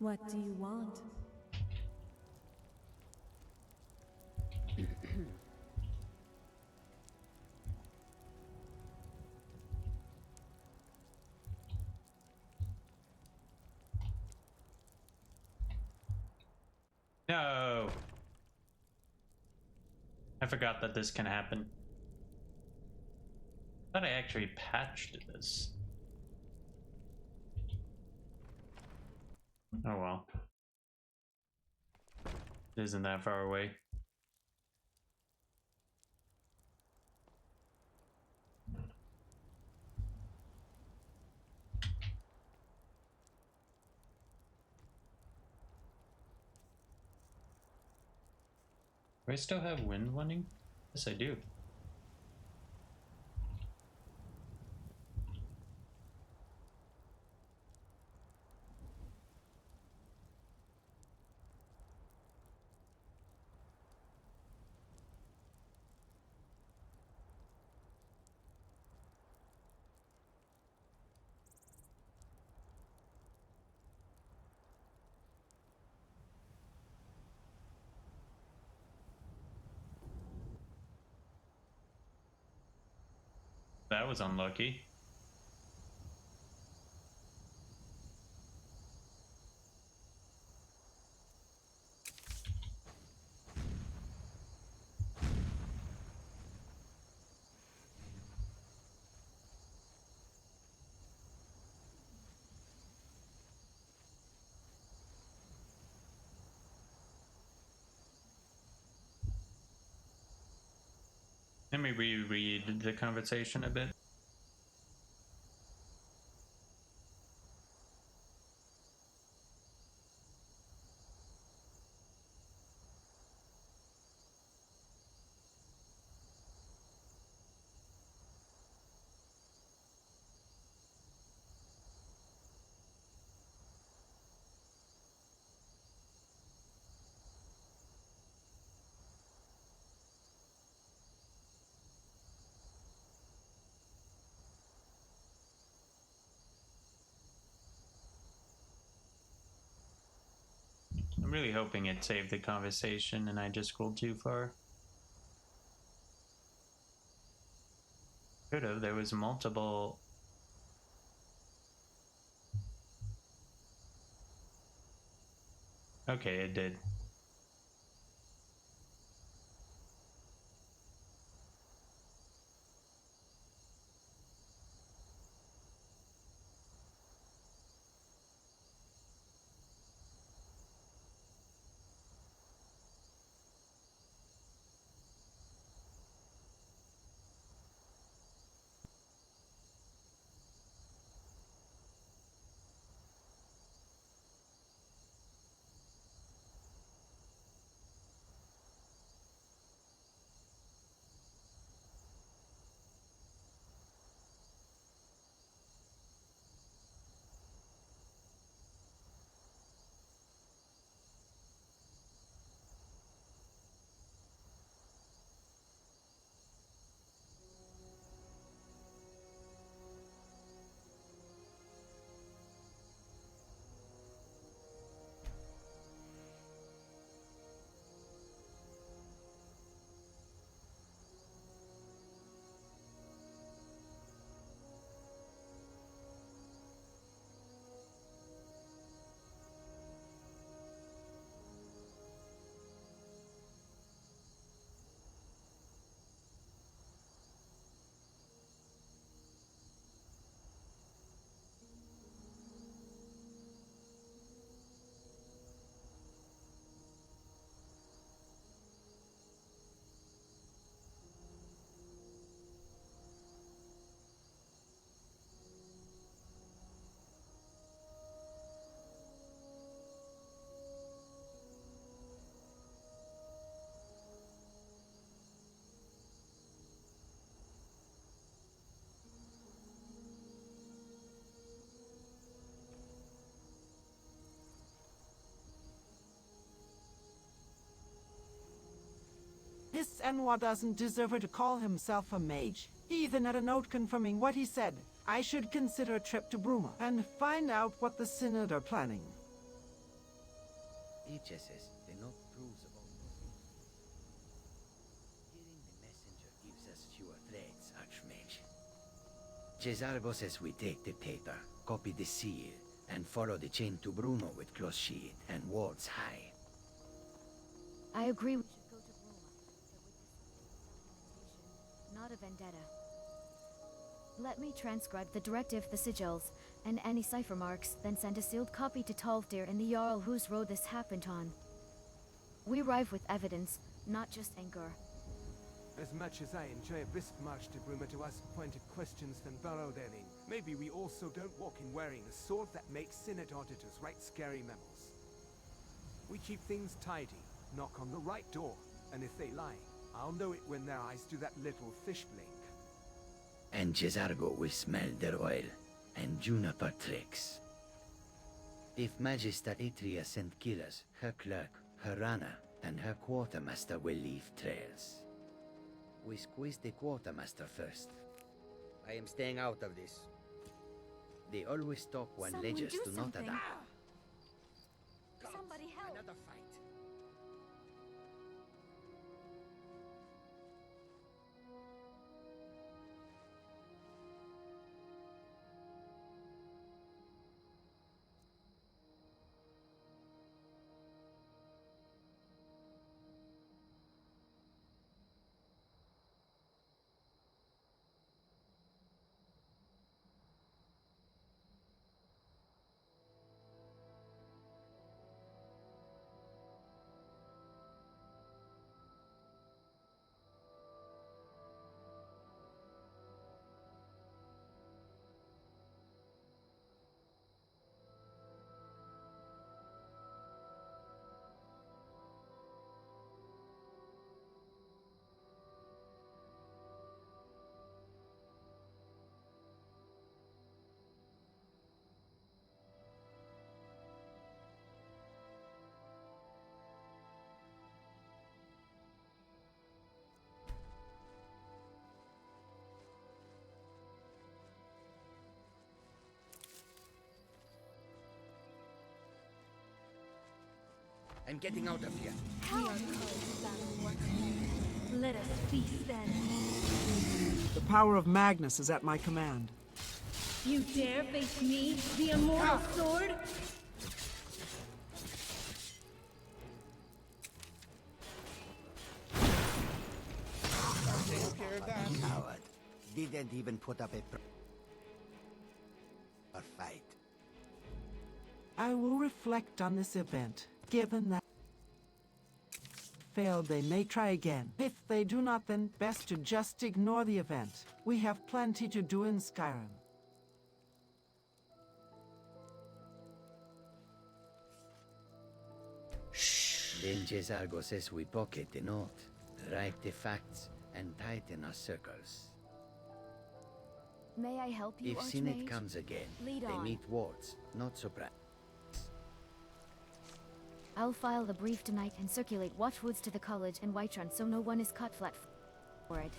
What do you want? No! I forgot that this can happen. I thought I actually patched this. Oh well. It isn't that far away. Do I still have wind running? Yes, I do. That was unlucky. Let me reread the conversation a bit. I'm really hoping it saved the conversation and I just scrolled too far. Could have. There was multiple. Okay, it did. Enwa doesn't deserve to call himself a mage. He even had a note confirming what he said. I should consider a trip to Bruma and find out what the Synod are planning. HSS, they're not proves about hearing the messenger gives us fewer threats, Archmage. Cesargo says we take the paper, copy the seal, and follow the chain to Bruno with close shield and wards high. I agree we should go to Roma, but with this not a vendetta. Let me transcribe the directive, the sigils, and any cipher marks, then send a sealed copy to Talvdir and the Jarl whose road this happened on. We arrive with evidence, not just anger. As much as I enjoy a brisk march to Bruma to ask pointed questions than borrowed any, maybe we also don't walk in wearing a sword that makes Synod auditors write scary memos. We keep things tidy, knock on the right door, and if they lie, I'll know it when their eyes do that little fish blink. And Cesargo will smell their oil, and Juniper tricks. If Magister Atria sent killers, her clerk, her runner, and her quartermaster will leave trails. We squeeze the quartermaster first. I am staying out of this. They always talk when Someone ledgers do do not something. adapt. Somebody help! Another fight. I'm getting out of here. We are called to battle once more. Let us feast then. The power of Magnus is at my command. You dare face me, the immortal sword? Take care of that. Coward. Didn't even put up a fight. I will reflect on this event, given that failed, they may try again. If they do not, then best to just ignore the event. We have plenty to do in Skyrim. Then Cesargo says we pocket the note, write the facts, and tighten our circles. May I help you, If Synod Archmage? comes again, Lead they on. meet wards, not surprise. I'll file the brief tonight and circulate watchwoods to the college and Whiterun so no one is caught flat for it.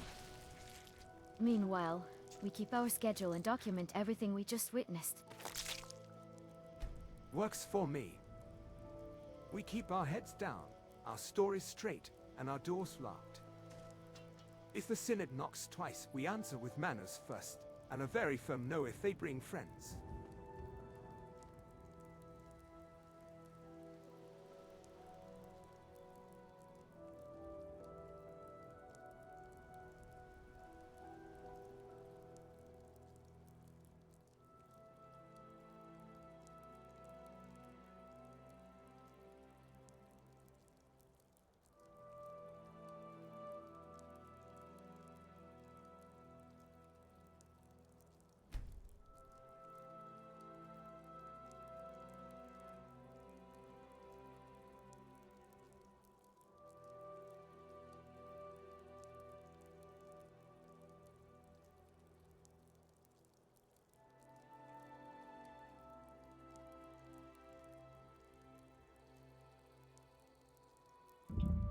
Meanwhile, we keep our schedule and document everything we just witnessed. Works for me. We keep our heads down, our stories straight, and our doors locked. If the Synod knocks twice, we answer with manners first, and a very firm no if they bring friends.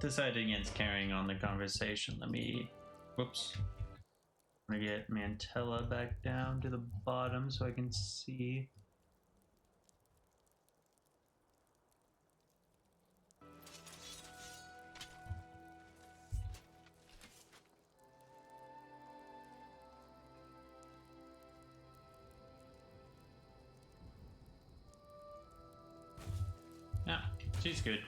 decided against carrying on the conversation. Let me, whoops. I'm gonna get Mantella back down to the bottom so I can see. Yeah, she's good.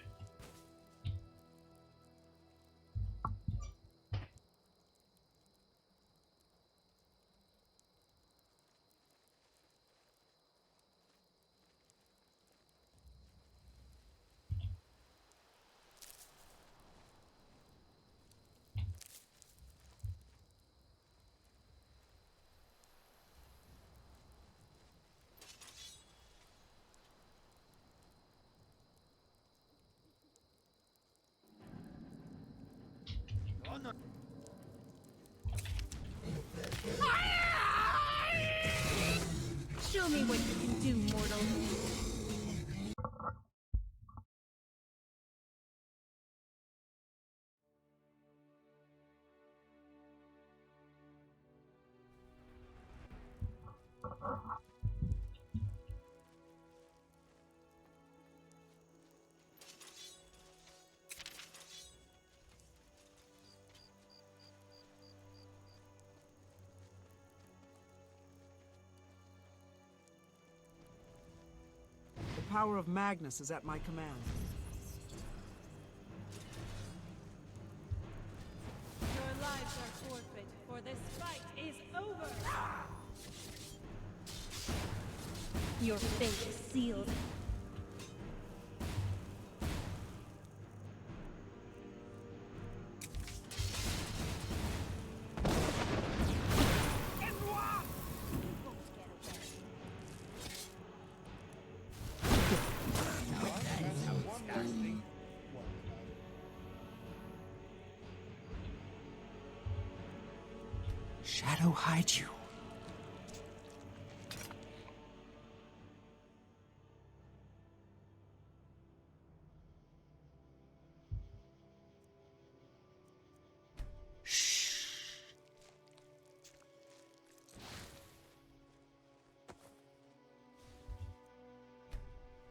Show me what you can do, mortal. The power of Magnus is at my command. Your lives are forfeit, for this fight is over. Your fate is sealed. Shadow hides you.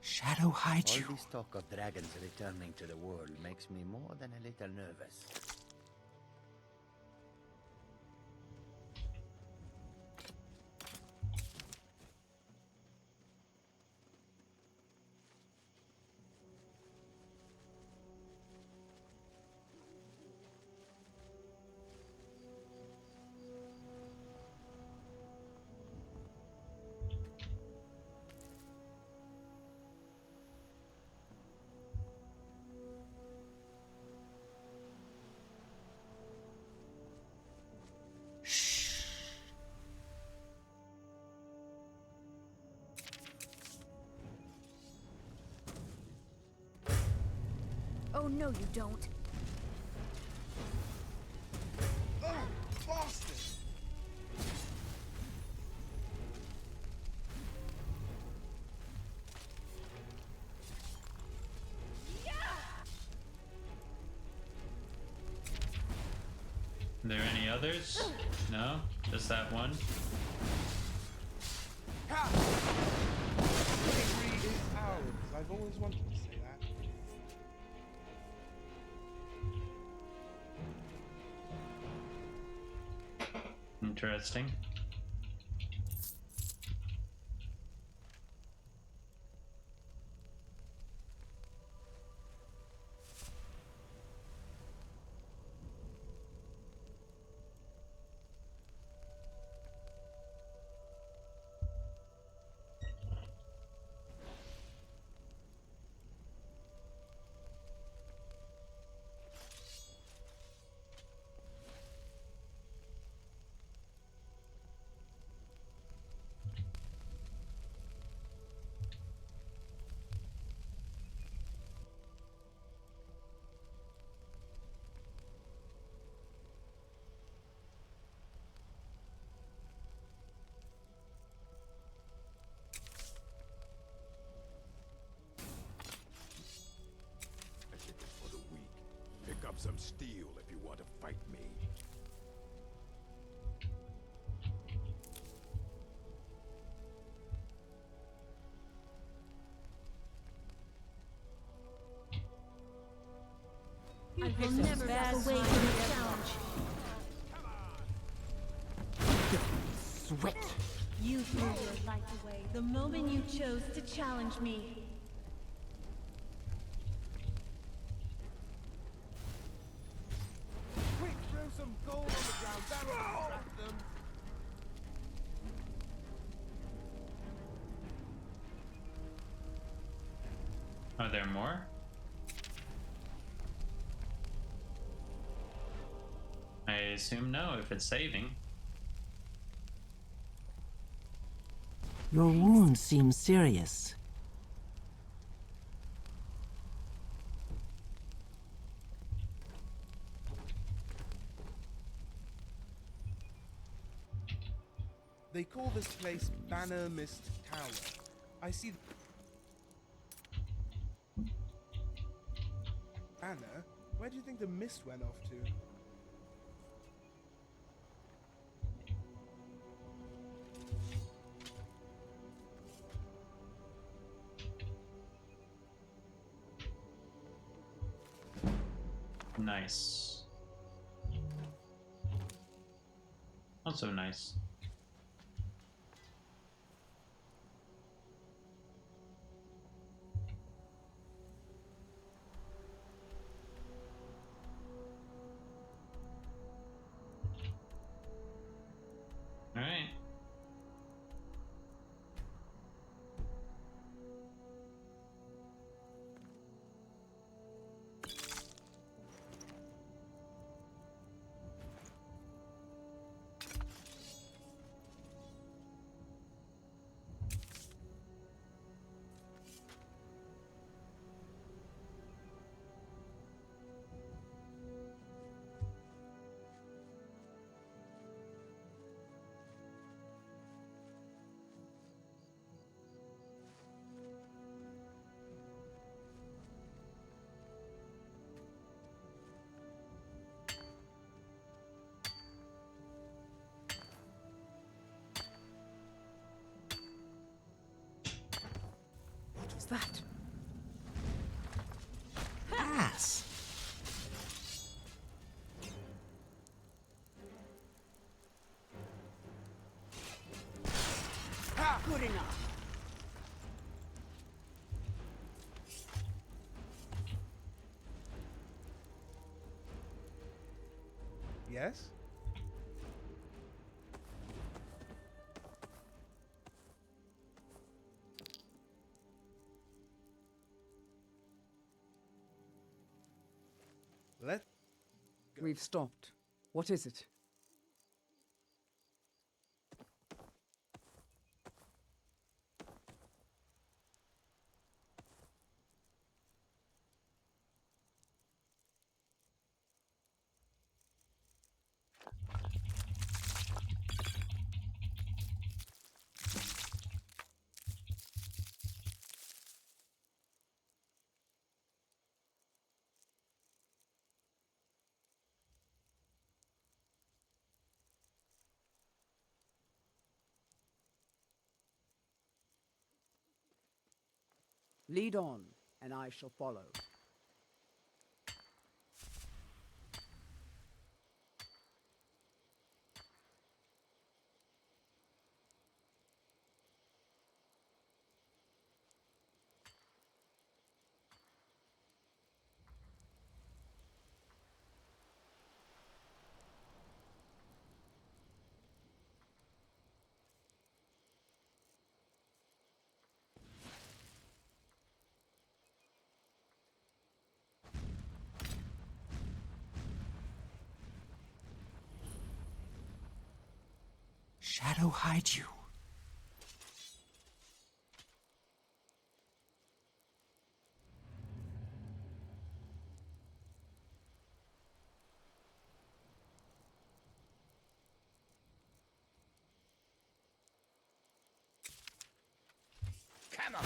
Shadow hides you. All this talk of dragons returning to the world makes me more than a little nervous. Oh, no, you don't. Oh, bastard! Are there any others? No? Just that one? Ha! Victory is ours. I've always wanted to say that. Interesting. fuel if you want to fight me. I will never back away from the challenge. Sweat. You threw your life away the moment you chose to challenge me. Quick, throw some gold on the ground. That'll distract them. Are there more? I assume no, if it's saving. Your wound seems serious. They call this place Banner Mist Tower. I see. Banner? Where do you think the mist went off to? Nice. Not so nice. All right. What was that? Ass. Good enough. Yes? Let. We've stopped. What is it? Lead on, and I shall follow. Shadow hide you. Come on!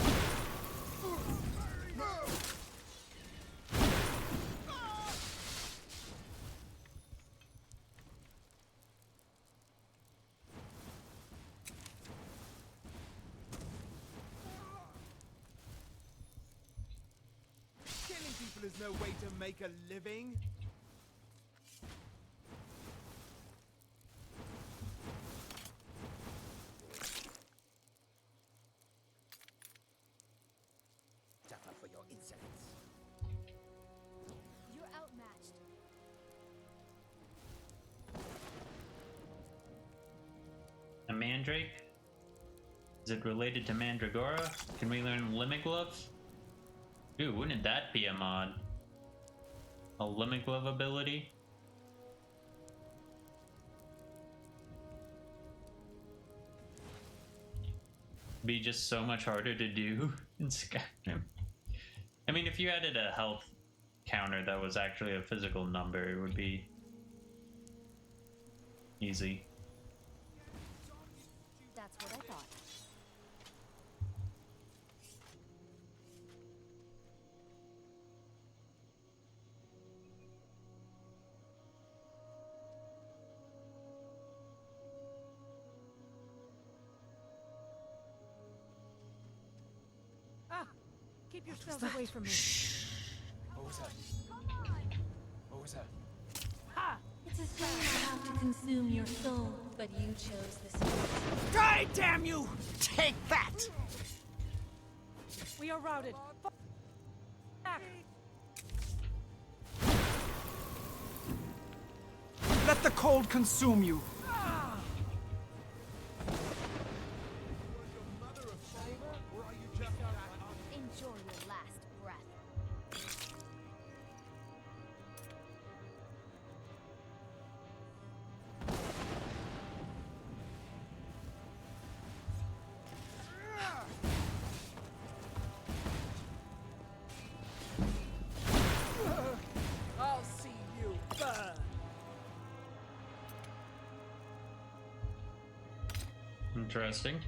there's no way to make a living? Suffer for your insolence. You're outmatched. A mandrake? Is it related to Mandragora? Can we learn Limit Glove? Ooh, wouldn't that be a mod? A Limit Glove ability? Be just so much harder to do in Skyrim. I mean, if you added a health counter that was actually a physical number, it would be easy. That's what I thought. Keep yourselves away from me. What was that? What was that? Ha! It's a shame I have to consume your soul, but you chose this route. Die, damn you! Take that! We are routed. Back. Let the cold consume you! Enjoy your last breath. I'll see you burn! Interesting.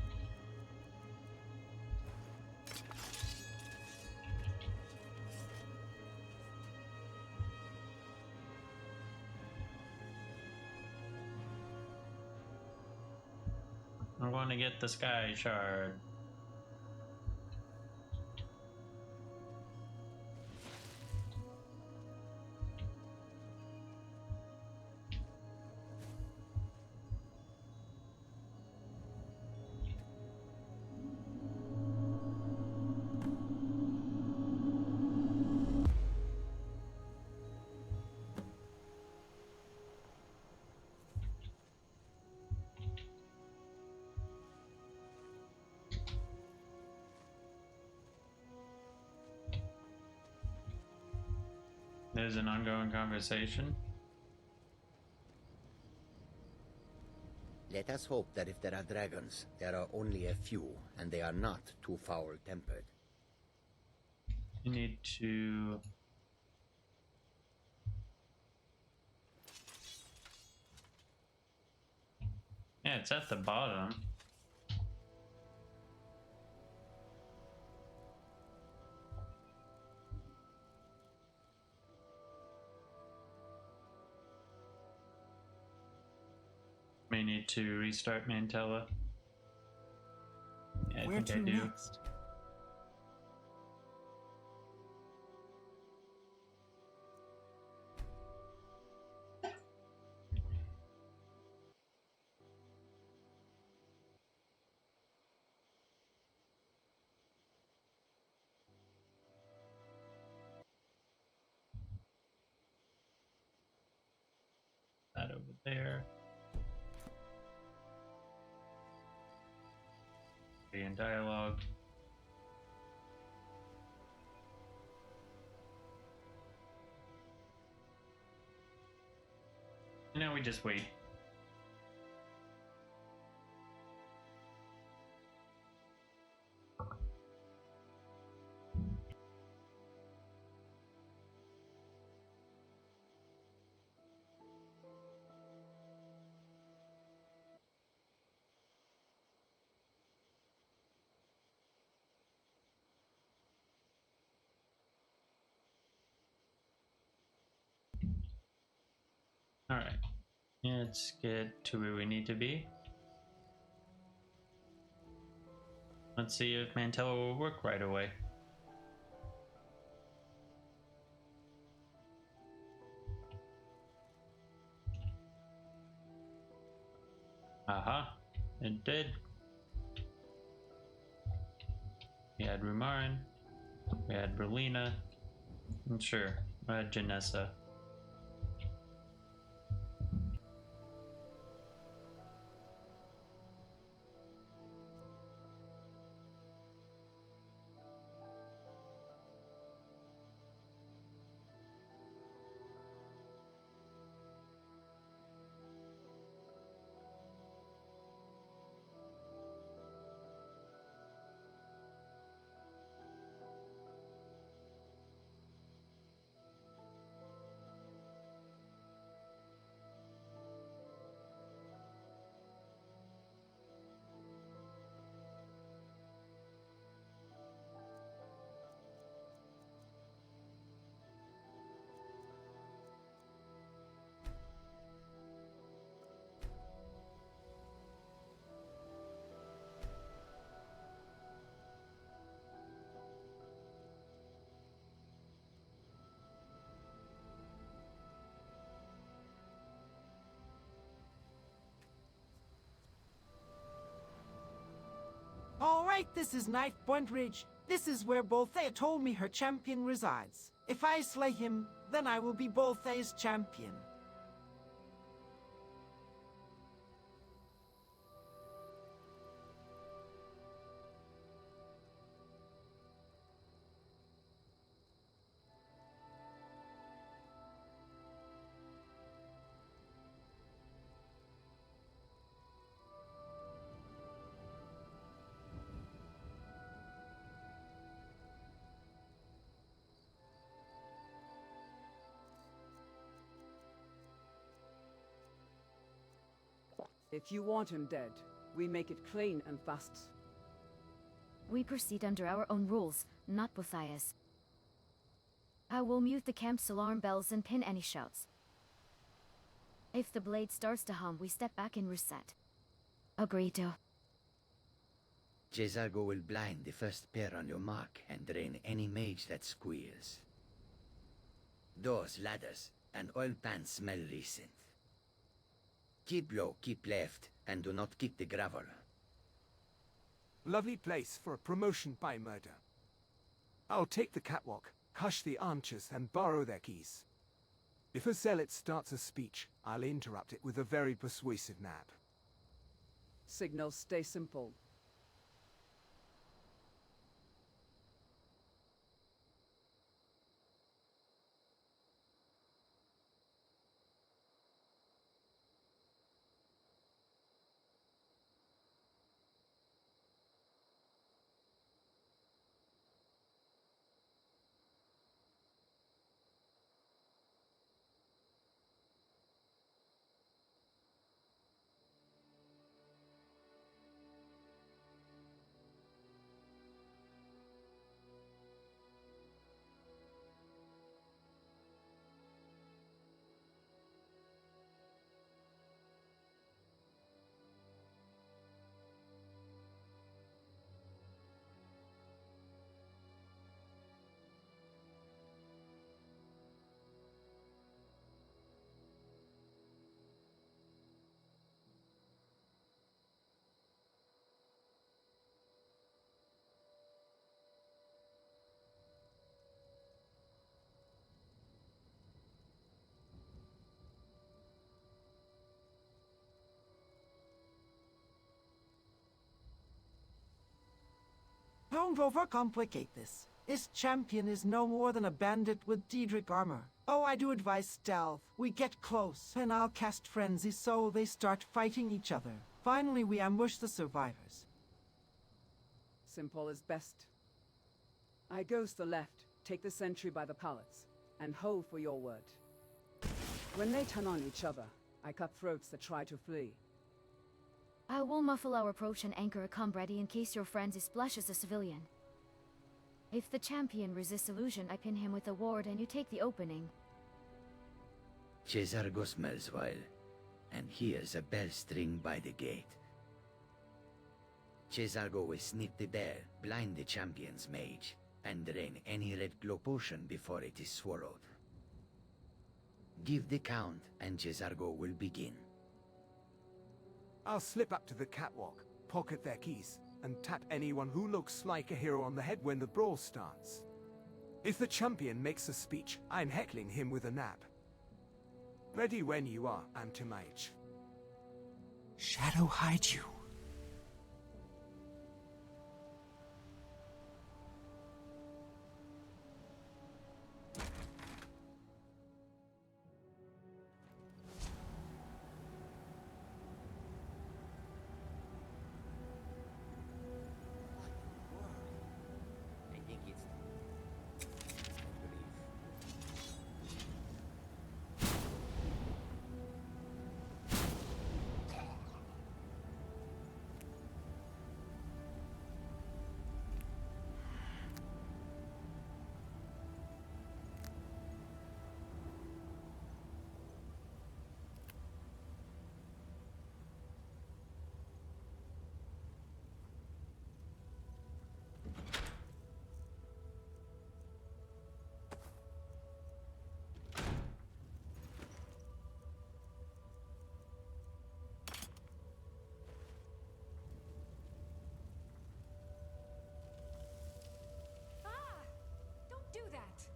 I want to get the sky shard. There's an ongoing conversation. Let us hope that if there are dragons, there are only a few, and they are not too foul-tempered. You need to... Yeah, it's at the bottom. May need to restart Mantella. Yeah, I Where think to I do. next? That over there. Be in dialogue. And now we just wait. Alright. Let's get to where we need to be. Let's see if Mantella will work right away. Aha, it did. We had Rumarin, we had Berlina, and sure, we had Janessa. All right, this is Knife Point Ridge. This is where Bolthea told me her champion resides. If I slay him, then I will be Bolthea's champion. If you want him dead, we make it clean and fast. We proceed under our own rules, not Bolthea's. I will mute the camp's alarm bells and pin any shouts. If the blade starts to hum, we step back and reset. Agreedo. Jezargo will blind the first pair on your mark and drain any mage that squeals. Doors, ladders, and oil pans smell recent. Keep low, keep left, and do not kick the gravel. Lovely place for a promotion by murder. I'll take the catwalk, hush the archers, and borrow their keys. If a zealot starts a speech, I'll interrupt it with a very persuasive nab. Signals stay simple. Don't overcomplicate this. This champion is no more than a bandit with Daedric armor. Oh, I do advise stealth. We get close, and I'll cast Frenzy so they start fighting each other. Finally, we ambush the survivors. Simple is best. I goes the left, take the sentry by the pallets, and hold for your word. When they turn on each other, I cut throats that try to flee. I will muffle our approach and anchor a comrade in case your friend splashes a civilian. If the champion resists illusion, I pin him with a ward and you take the opening. Jezargo smells vile, and here's a bell string by the gate. Jezargo will snip the bell, blind the champion's mage, and drain any red glow potion before it is swallowed. Give the count, and Jezargo will begin. I'll slip up to the catwalk, pocket their keys, and tap anyone who looks like a hero on the head when the brawl starts. If the champion makes a speech, I'm heckling him with a nap. Ready when you are, Anti-Mage. Shadow hide you. I think it's... Don't do that!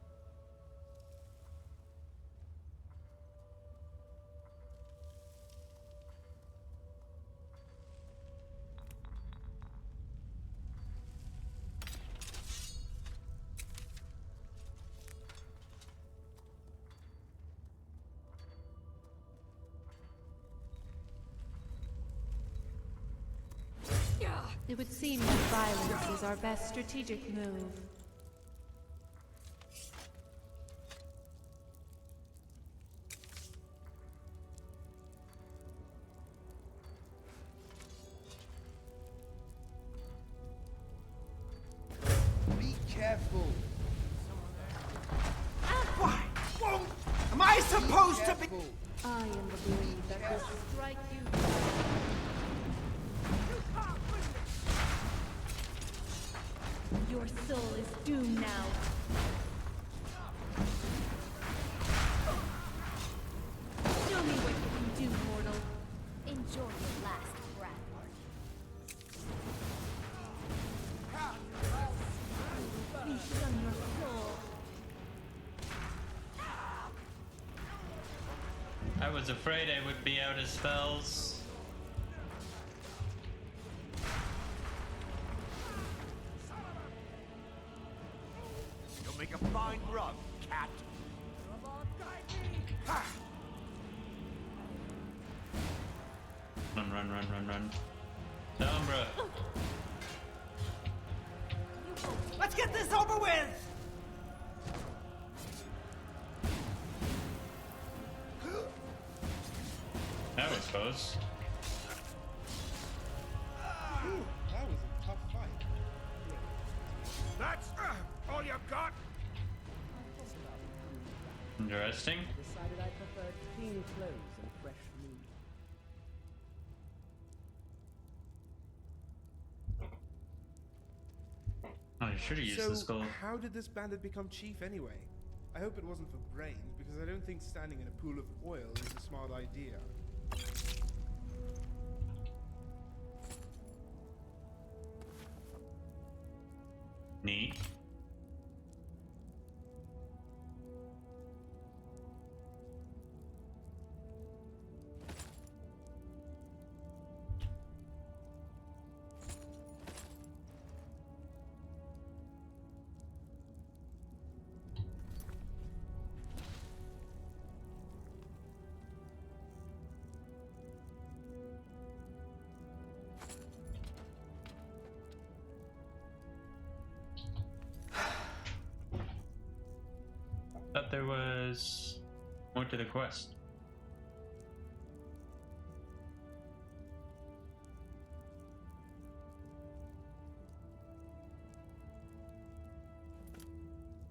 It would seem that violence is our best strategic move. Be careful. Why? Won't? Am I supposed to be? I am the blade that will strike you. Your soul is doomed now. Show me what you can do, mortal. Enjoy your last breath. Feast on your soul. I was afraid I would be out of spells. You'll make a fine rug, cat. Run. Dunmer. Let's get this over with! That was close. That was a tough fight. That's all you got? Interesting. I decided I preferred clean clothes and fresh mood. Oh, you should have used So, the skull. how did this bandit become chief anyway? I hope it wasn't for brains, because I don't think standing in a pool of oil is a smart idea. Neat. Thought there was more to the quest.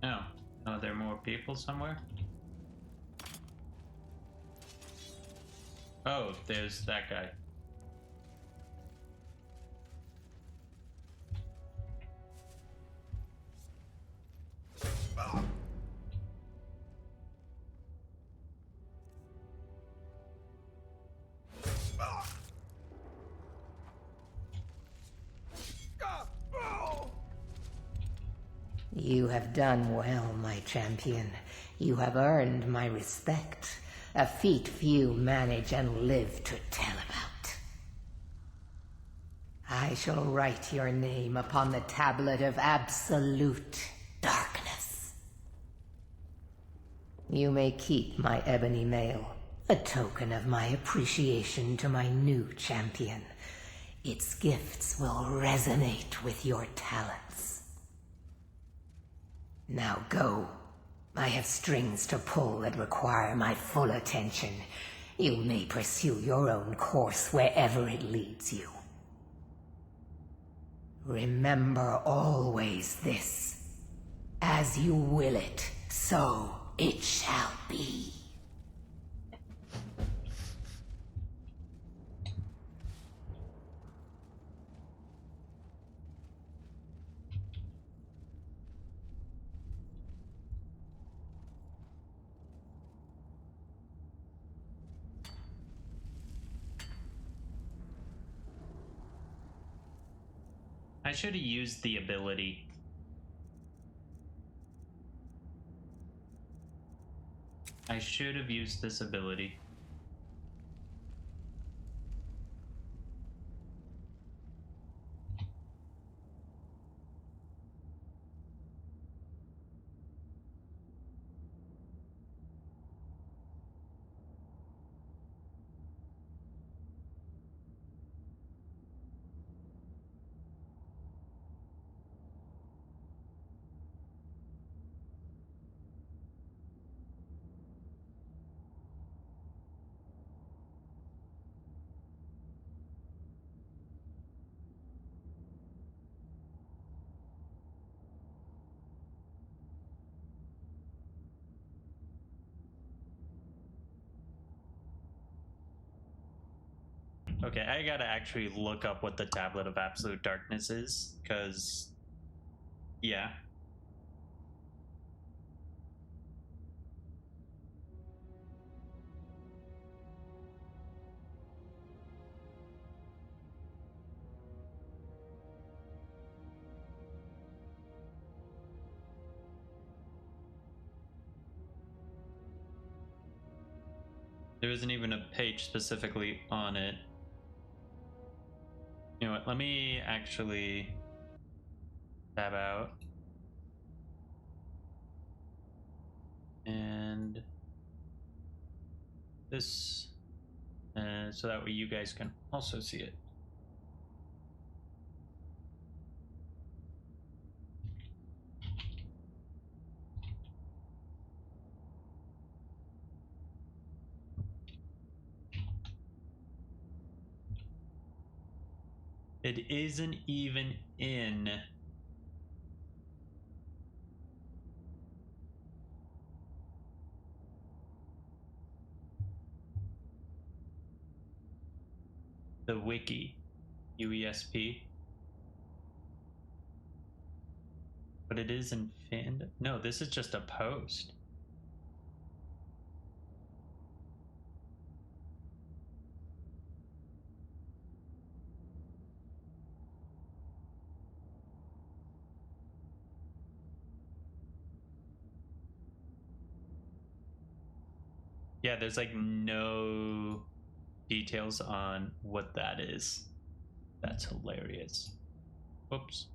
Oh, are there more people somewhere? Oh, there's that guy. You have done well, my champion. You have earned my respect, a feat few manage and live to tell about. I shall write your name upon the tablet of absolute darkness. You may keep my ebony mail, a token of my appreciation to my new champion. Its gifts will resonate with your talents. Now go. I have strings to pull that require my full attention. You may pursue your own course wherever it leads you. Remember always this. As you will it, so it shall be. I should have used the ability. I should have used this ability. Okay, I gotta actually look up what the Tablet of Absolute Darkness is, because, yeah. There isn't even a page specifically on it. You know what, let me actually tab out. And this, so that way you guys can also see it. It isn't even in the wiki, UESP, but it is in fandom. No, this is just a post. Yeah, there's like no details on what that is. That's hilarious. Whoops.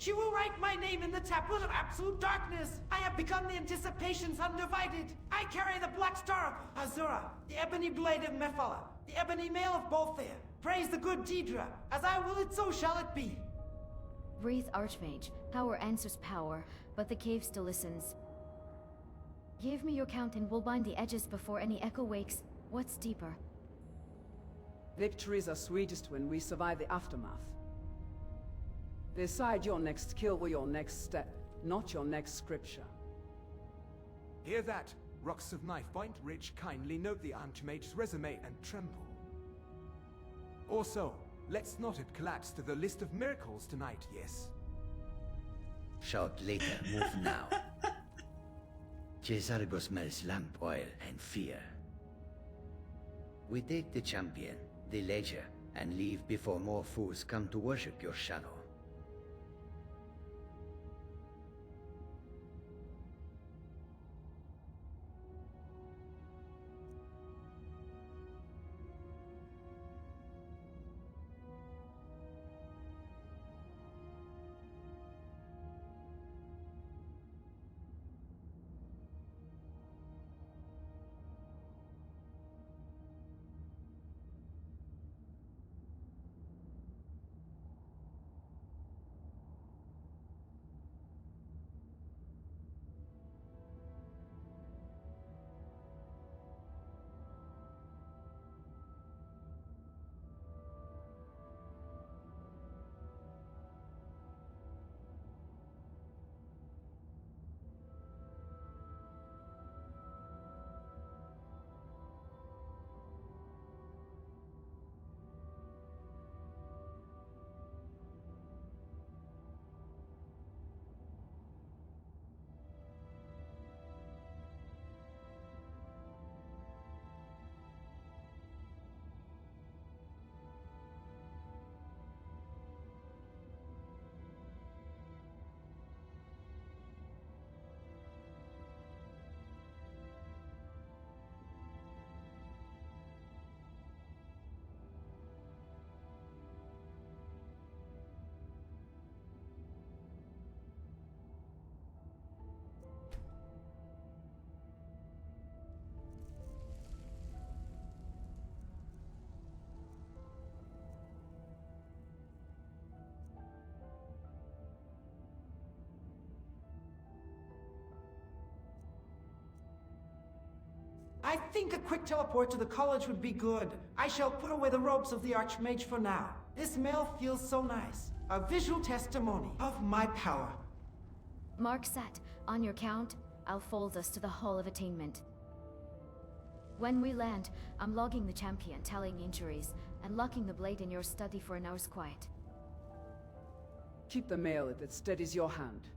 She will write my name in the tablet of absolute darkness. I have become the anticipation's Undivided. I carry the black star of Azura, the ebony blade of Mephala, the ebony mail of Bolthea. Praise the good Deidre. As I will it, so shall it be. Breathe, Archmage. Power answers power, but the cave still listens. Give me your count and we'll bind the edges before any echo wakes. What's deeper? Victories are sweetest when we survive the aftermath. Decide your next kill or your next step, not your next scripture. Hear that? Rocks of Knife Point Ridge kindly note the Archmage's resume and tremble. Also, let's not it collapse to the list of miracles tonight, yes? Shout later, move now. Cesargo smells lamp oil and fear. We take the champion, the ledger, and leave before more fools come to worship your shadow. I think a quick teleport to the college would be good. I shall put away the robes of the Archmage for now. This mail feels so nice. A visual testimony of my power. Mark set. On your count, I'll fold us to the Hall of Attainment. When we land, I'm logging the champion, tallying injuries, and locking the blade in your study for an hour's quiet. Keep the mail if it steadies your hand.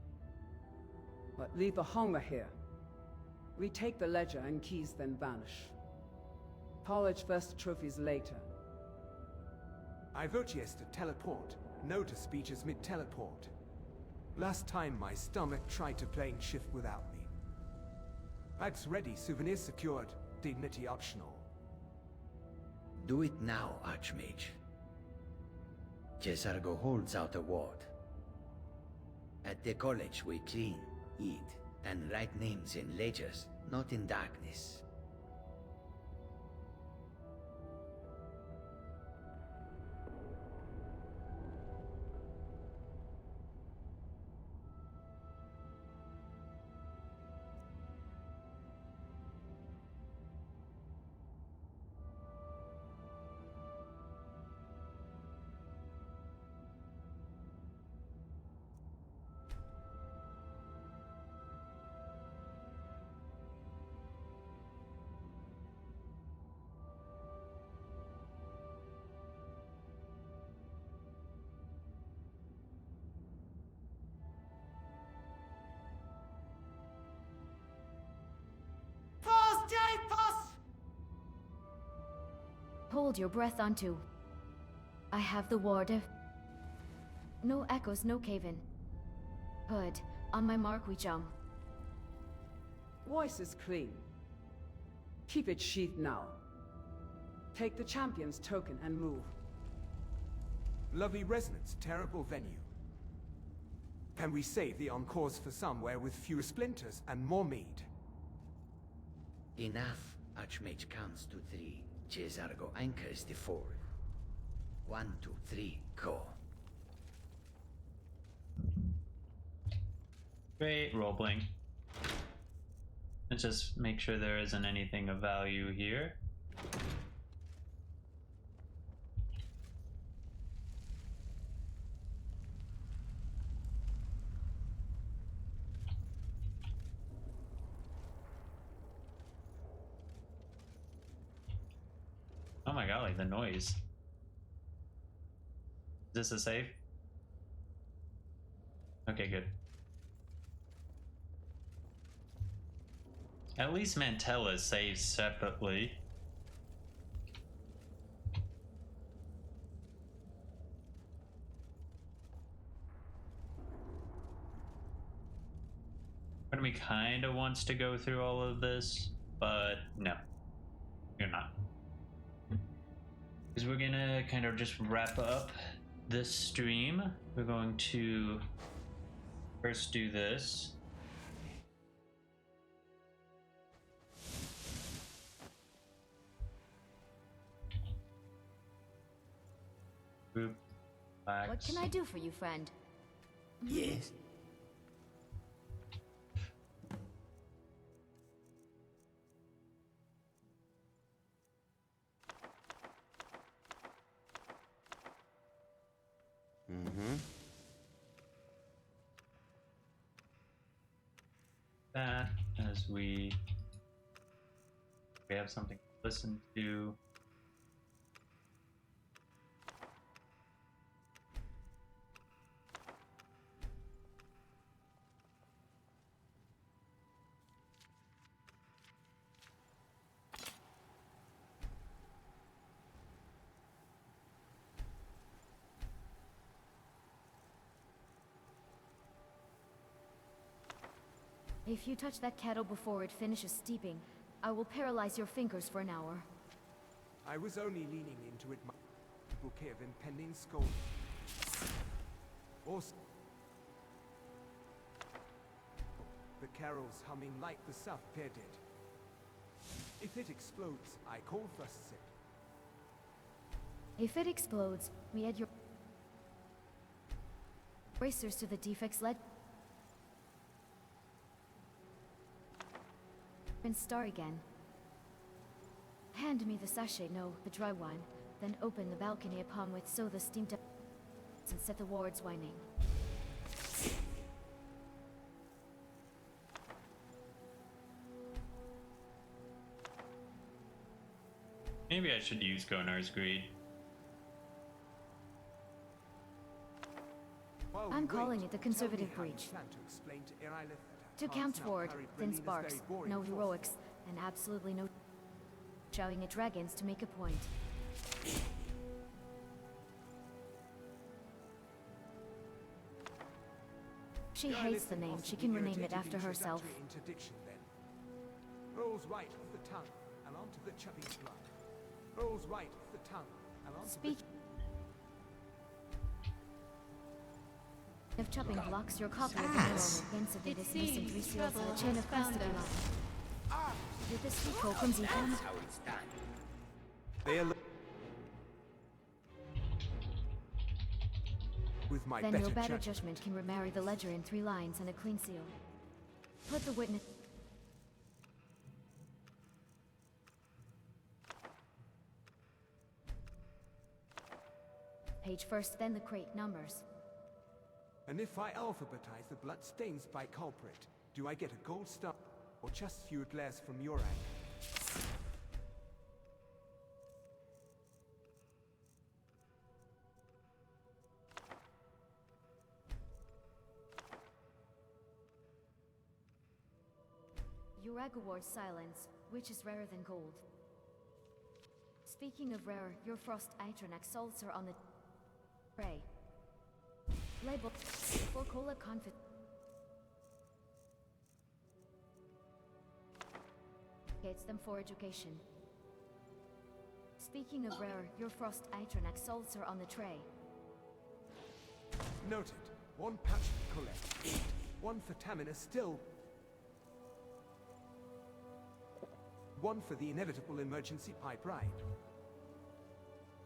But leave the hunger here. We take the ledger and keys, then vanish. College first, trophies later. I vote yes to teleport, no to speeches mid-teleport. Last time my stomach tried to playing shift without me. Bags ready, souvenirs secured, dignity optional. Do it now, Archmage. Cesargo holds out a ward. At the college we clean, eat, and write names in ledgers, not in darkness. Hold your breath onto. I have the ward of... No echoes, no cave-in. Good. On my mark we jump. Voice is clean. Keep it sheathed now. Take the champion's token and move. Lovely resonance, terrible venue. Can we save the encores for somewhere with fewer splinters and more mead? Enough. Archmage counts to 3. Cesargo anchors the 4. 1, 2, 3, go. Great, roleplay. Let's just make sure there isn't anything of value here. Oh my god, like the noise. Is this a safe? Okay, good. At least Mantella saves separately. Part of me kind of wants to go through all of this, but no, you're not. Because we're gonna kind of just wrap up this stream. We're going to first do this. Group facts. What can I do for you, friend? Yes. That as we have something to listen to. If you touch that kettle before it finishes steeping, I will paralyze your fingers for an hour. I was only leaning into it, my bouquet of impending scolding. Also, the carols humming like the South Pier did. If it explodes, I call first sick. If it explodes, we add your bracers to the defects led and start again. Hand me the sachet, no, the dry wine, then open the balcony upon which sow the steamed up and set the wards whining. Maybe I should use Gonar's Greed. I'm calling it the conservative breach. To count toward, thin sparks, no heroics, and absolutely no shouting at dragons to make a point. She hates the name, she can rename it after herself. Rolls right of the tongue, and onto the chubbing blood. Rolls right of the tongue, and onto Speak of chopping blocks, your copy of the neural against the dismissing 3 seals and a chain of custody line. Did this speak comes even? That's how it's done. With my Then better your better judgment. judgment can remarry the ledger in 3 lines and a clean seal. Put the witness... Page first, then the crate numbers. And if I alphabetize the bloodstains by culprit, do I get a gold star or just few glares from your end? Urag awards silence, which is rarer than gold. Speaking of rare, your frost Atronax salts are on the tray. Label for cola confit. Gates them for education. Speaking of rare, your frost Atronax salts are on the tray. Noted. One patch for Colette. One for Tamina still. One for the inevitable emergency pipe ride.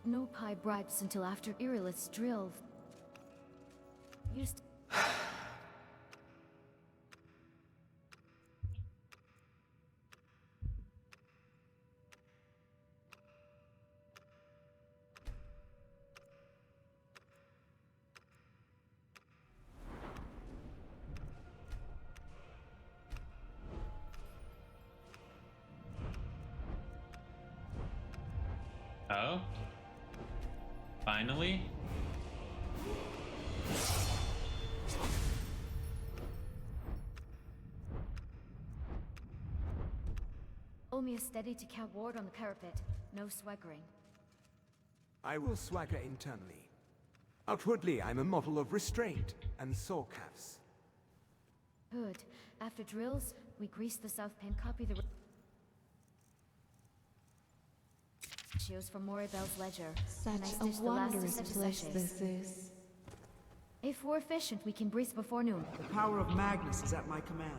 No pipe bribes until after Irilith's drill. Used. Oh? Finally? Olmia steady to count ward on the parapet. No swaggering. I will swagger internally. Outwardly, I'm a model of restraint and saw calves. Good. After drills, we grease the south pin, copy the ratios from Moribel's ledger. Such Nice a dish the last of wondrous such place sachets. this is. If we're efficient, we can breeze before noon. The power of Magnus is at my command.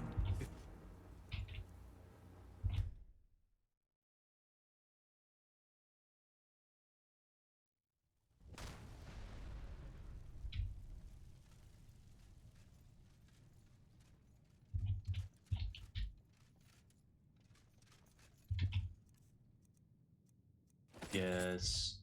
Yes.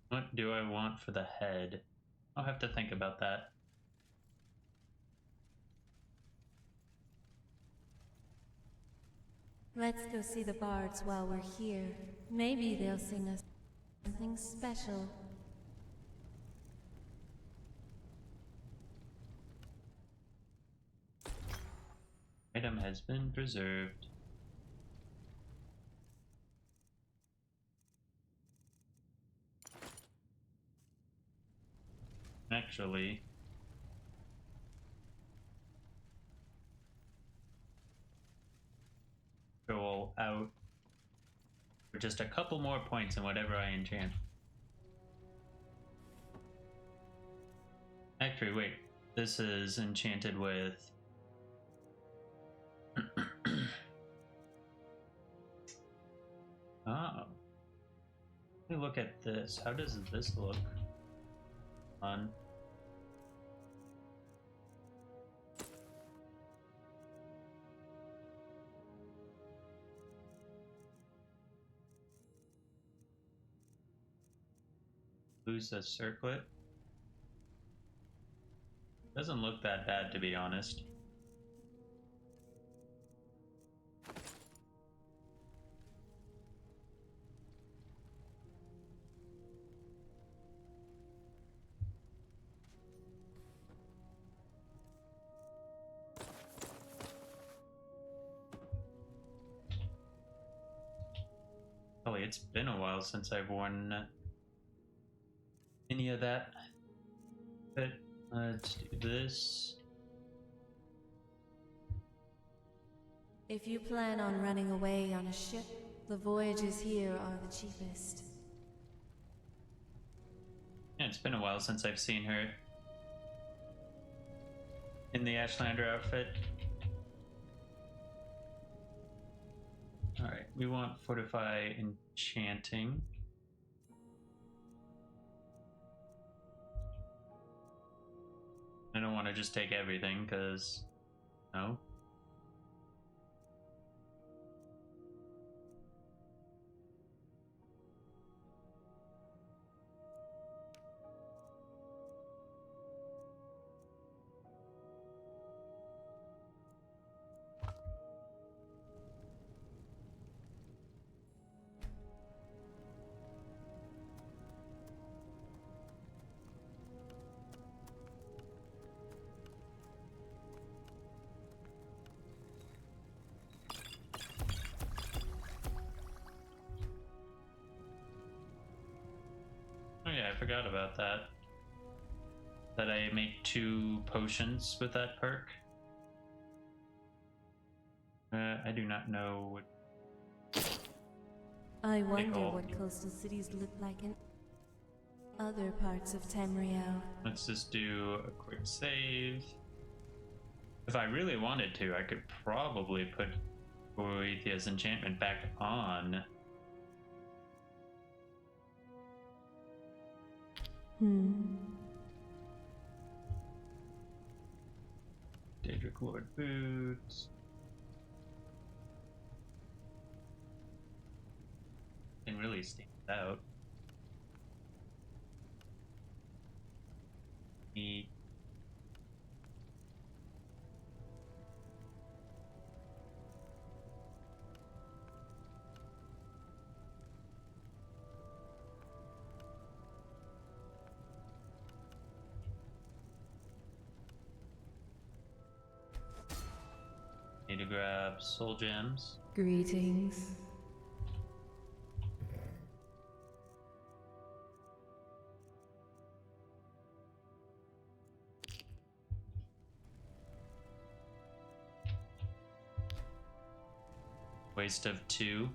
What do I want for the head? I'll have to think about that. Let's go see the bards while we're here. Maybe they'll sing us something special. Item has been preserved. Actually, go all out for just a couple more points in whatever I enchant. Actually, wait. This is enchanted with... Oh. Let me look at this. How does this look? On. Lose a circlet. Doesn't look that bad, to be honest. Probably it's been a while since I've worn any of that. But let's do this. If you plan on running away on a ship, the voyages here are the cheapest. Yeah, it's been a while since I've seen her in the Ashlander outfit. Alright, we want Fortify Enchanting. I don't want to just take everything, because... No. forgot about that. That I make 2 potions with that perk. I do not know what. I wonder Nicole. what coastal cities look like in other parts of Tamriel. Let's just do a quick save. If I really wanted to, I could probably put Boethia's enchantment back on. Daedric Lord boots. Thing really stands out. Neat. Need to grab soul gems. Greetings. Waste of 2.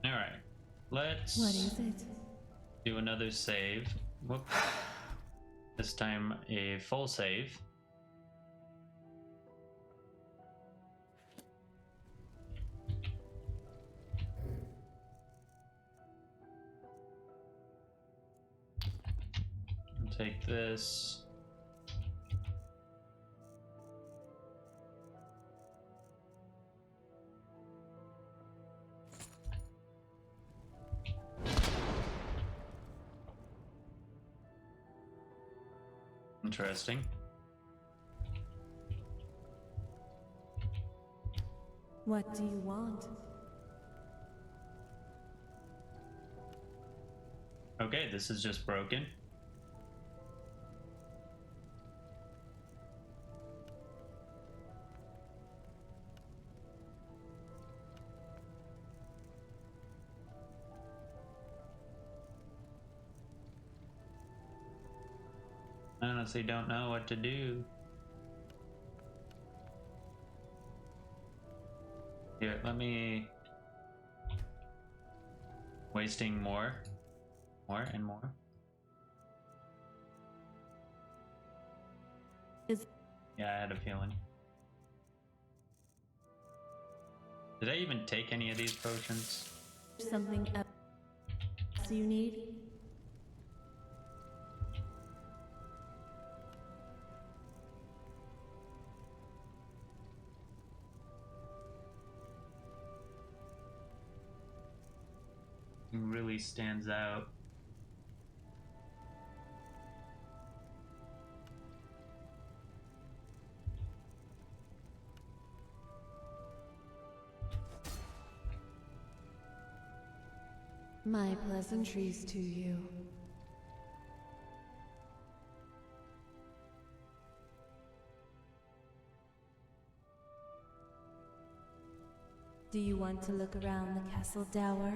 Alright, let's What is it? do another save. Whoop. This time a full save. I'll take this. Interesting. What do you want? Okay, this is just broken. I honestly don't know what to do. Here, let me... Wasting more. More and more. Yeah, I had a feeling. Did I even take any of these potions? Something else you need? It really stands out. My pleasantries to you. Do you want to look around the castle dower?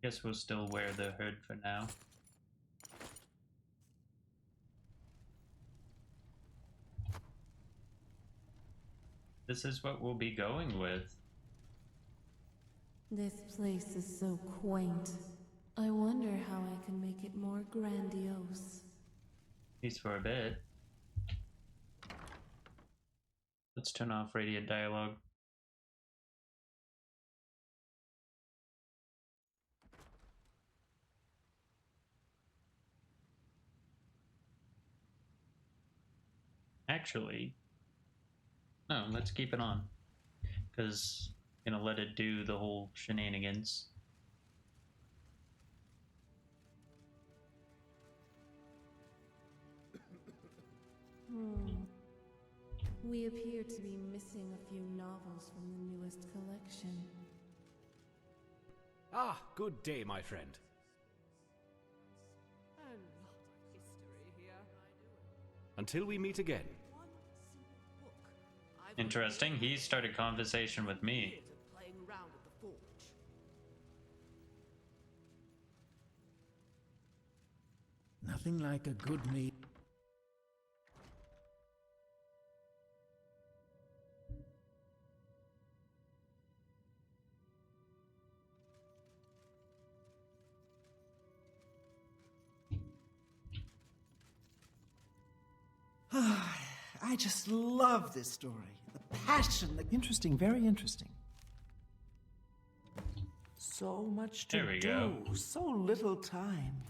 Guess we'll still wear the hood for now. This is what we'll be going with. This place is so quaint. I wonder how I can make it more grandiose. At least for a bit. Let's turn off radiant dialogue. Actually, no, let's keep it on. Because I'm gonna let it do the whole shenanigans. We appear to be missing a few novels from the newest collection. Ah, good day, my friend. A lot of history here. Until we meet again. Interesting, he started conversation with me. Playing around at the forge. Nothing like a good meal. I just love this story. The passion, the interesting, very interesting. So much to There we do, go. so little time.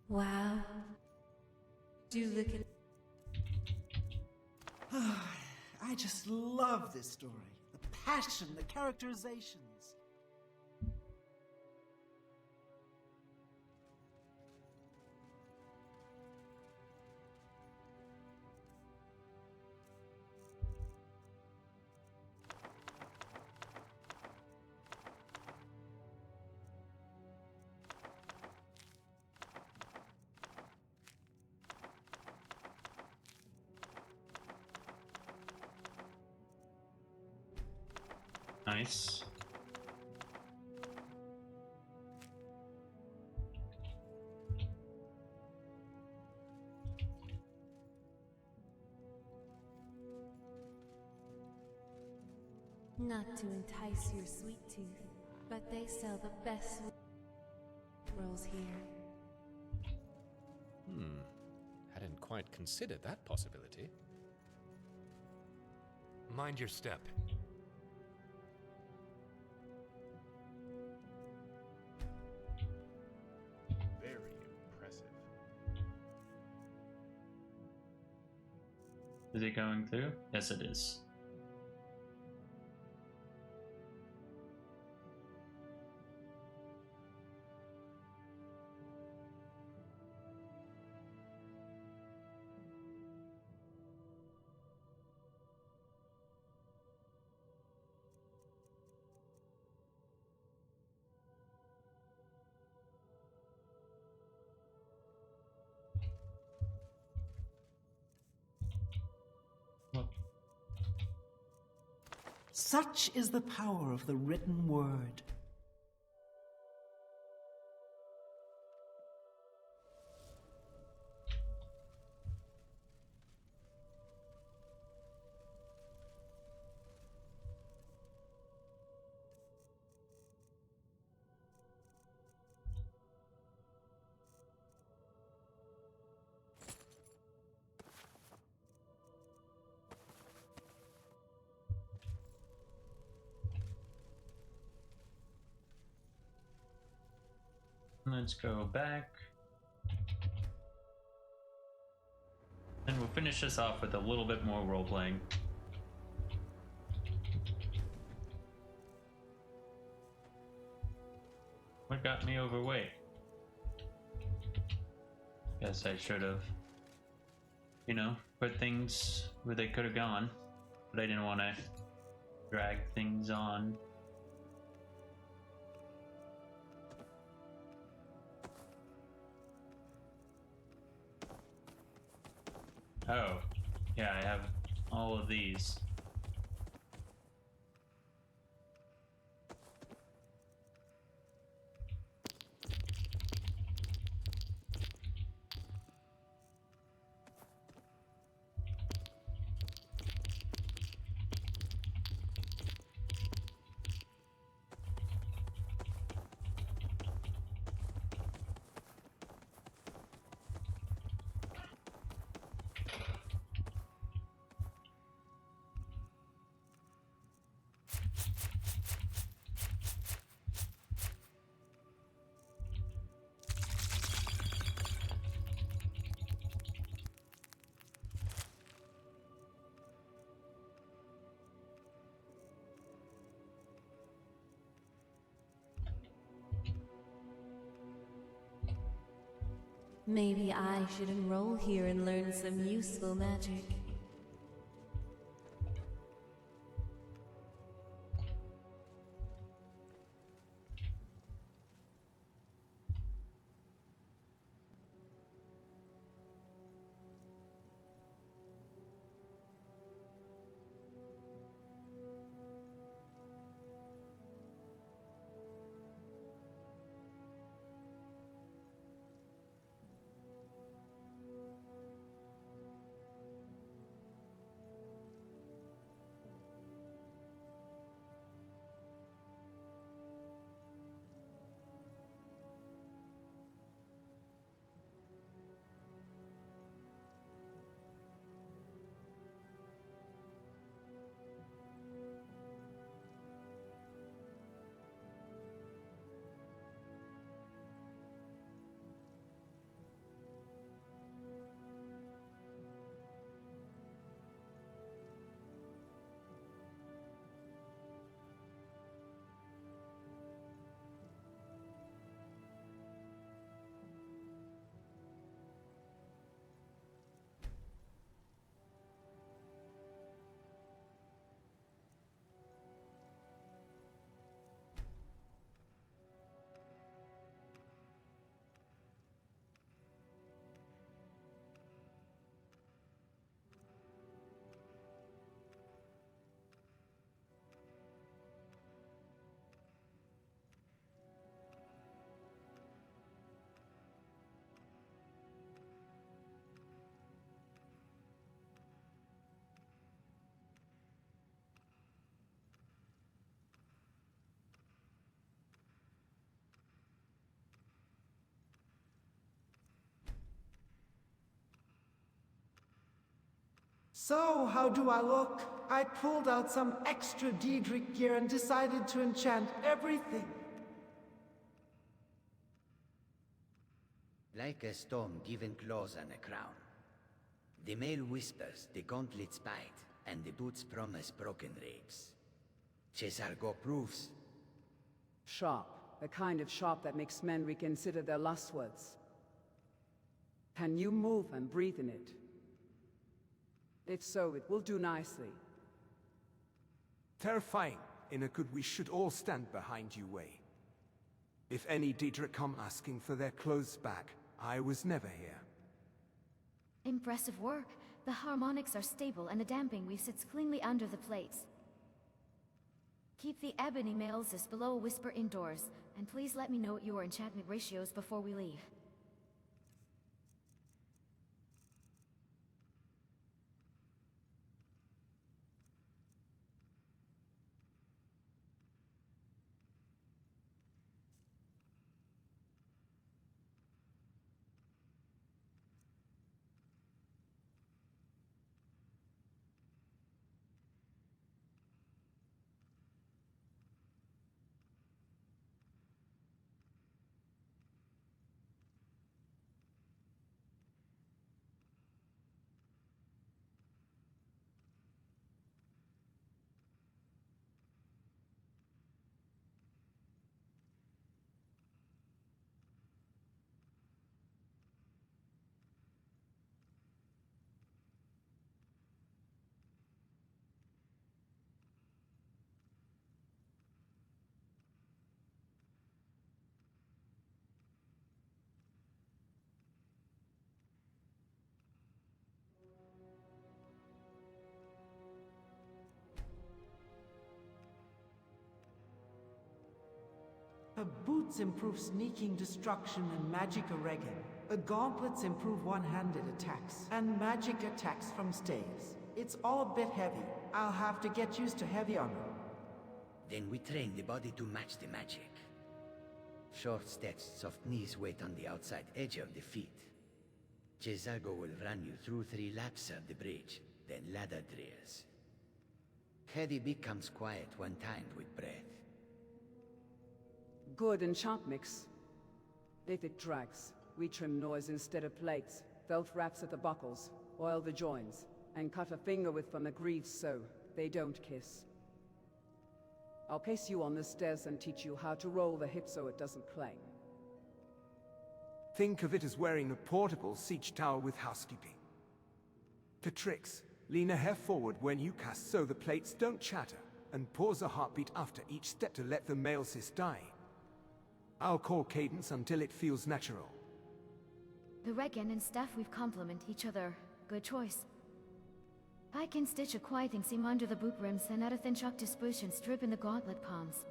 Wow. Do look at... I just love this story. The passion, the characterizations. Nice. Not to entice your sweet tooth, but they sell the best rolls here. Hadn't quite considered that possibility. Mind your step. Very impressive. Is it going through? Yes, it is. Such is the power of the written word. Let's go back. And we'll finish this off with a little bit more role-playing. What got me overweight? Guess I should have, put things where they could have gone. But I didn't want to drag things on. Oh, yeah, I have all of these. Maybe I should enroll here and learn some useful magic. So, how do I look? I pulled out some extra Diedrich gear and decided to enchant everything. Like a stone given claws and a crown. The mail whispers, the gauntlets bite, and the boots promise broken ribs. Cesargo proves. Sharp. The kind of sharp that makes men reconsider their last words. Can you move and breathe in it? If so, it will do nicely. Terrifying, in a good we should all stand behind you way. If any Diedrich come asking for their clothes back, I was never here. Impressive work. The harmonics are stable and the damping weave sits cleanly under the plates. Keep the ebony mails as below a whisper indoors, and please let me know your enchantment ratios before we leave. Her boots improve sneaking, destruction, and magic oregon. The gauntlets improve one-handed attacks, and magic attacks from staves. It's all a bit heavy. I'll have to get used to heavy armor. Then we train the body to match the magic. Short steps, soft knees wait on the outside edge of the feet. Cesargo will run you through 3 laps of the bridge, then ladder drills. Hedy becomes quiet when timed with breath. Good enchant mix. If it drags, we trim noise instead of plates, felt wraps at the buckles, oil the joins, and cut a finger width from the greaves so they don't kiss. I'll place you on the stairs and teach you how to roll the hip so it doesn't clang. Think of it as wearing a portable siege tower with housekeeping. For tricks, lean a hair forward when you cast so the plates don't chatter, and pause a heartbeat after each step to let the male sis die. I'll call cadence until it feels natural. The Regen and Staffweave complement each other. Good choice. I can stitch a quieting seam under the boot rims and add a thin shock dispersion strip in the gauntlet palms.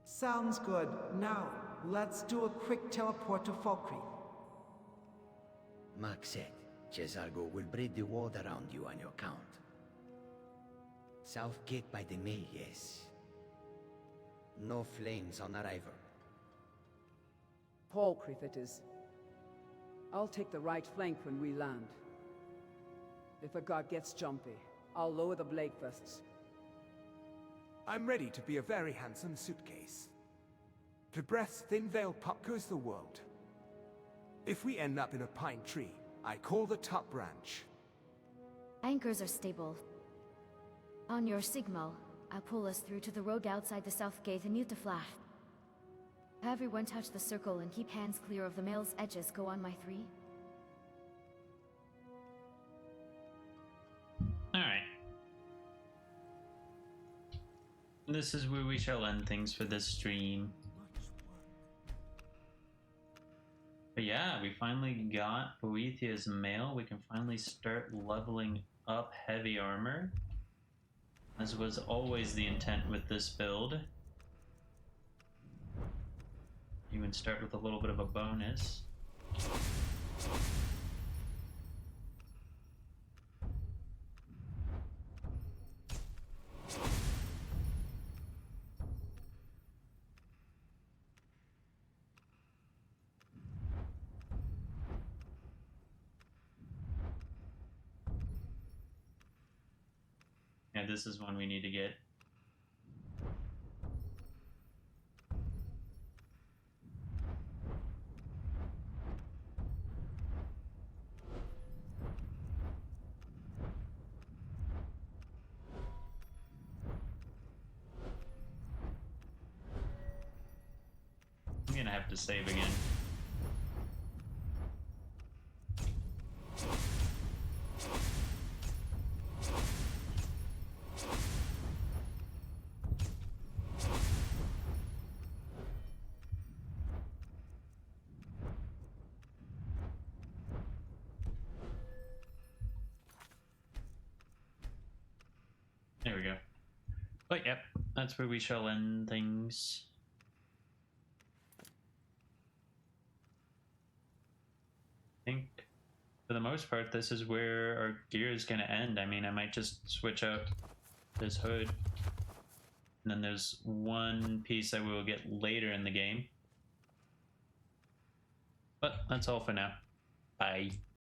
Sounds good. Now, let's do a quick teleport to Falkreath. Mark said, Cesargo will braid the ward around you on your count. South gate by the mill, yes. No flames on arrival. Falkreath it is. I'll take the right flank when we land. If a guard gets jumpy, I'll lower the blade firsts. I'm ready to be a very handsome suitcase. To breath's thin veil pop goes the world. If we end up in a pine tree, I call the top branch. Anchors are stable. On your signal, I'll pull us through to the road outside the south gate and mute the flash. Everyone touch the circle and keep hands clear of the mail's edges. Go on my 3. Alright. This is where we shall end things for this stream. But yeah, we finally got Boethia's mail. We can finally start leveling up heavy armor, as was always the intent with this build. You can start with a little bit of a bonus. Yeah, this is one we need to get. I'm gonna have to save again. There we go. But yep, that's where we shall end things. I think for the most part this is where our gear is going to end. I mean, I might just switch out this hood, and then there's one piece I will get later in the game. But that's all for now. Bye.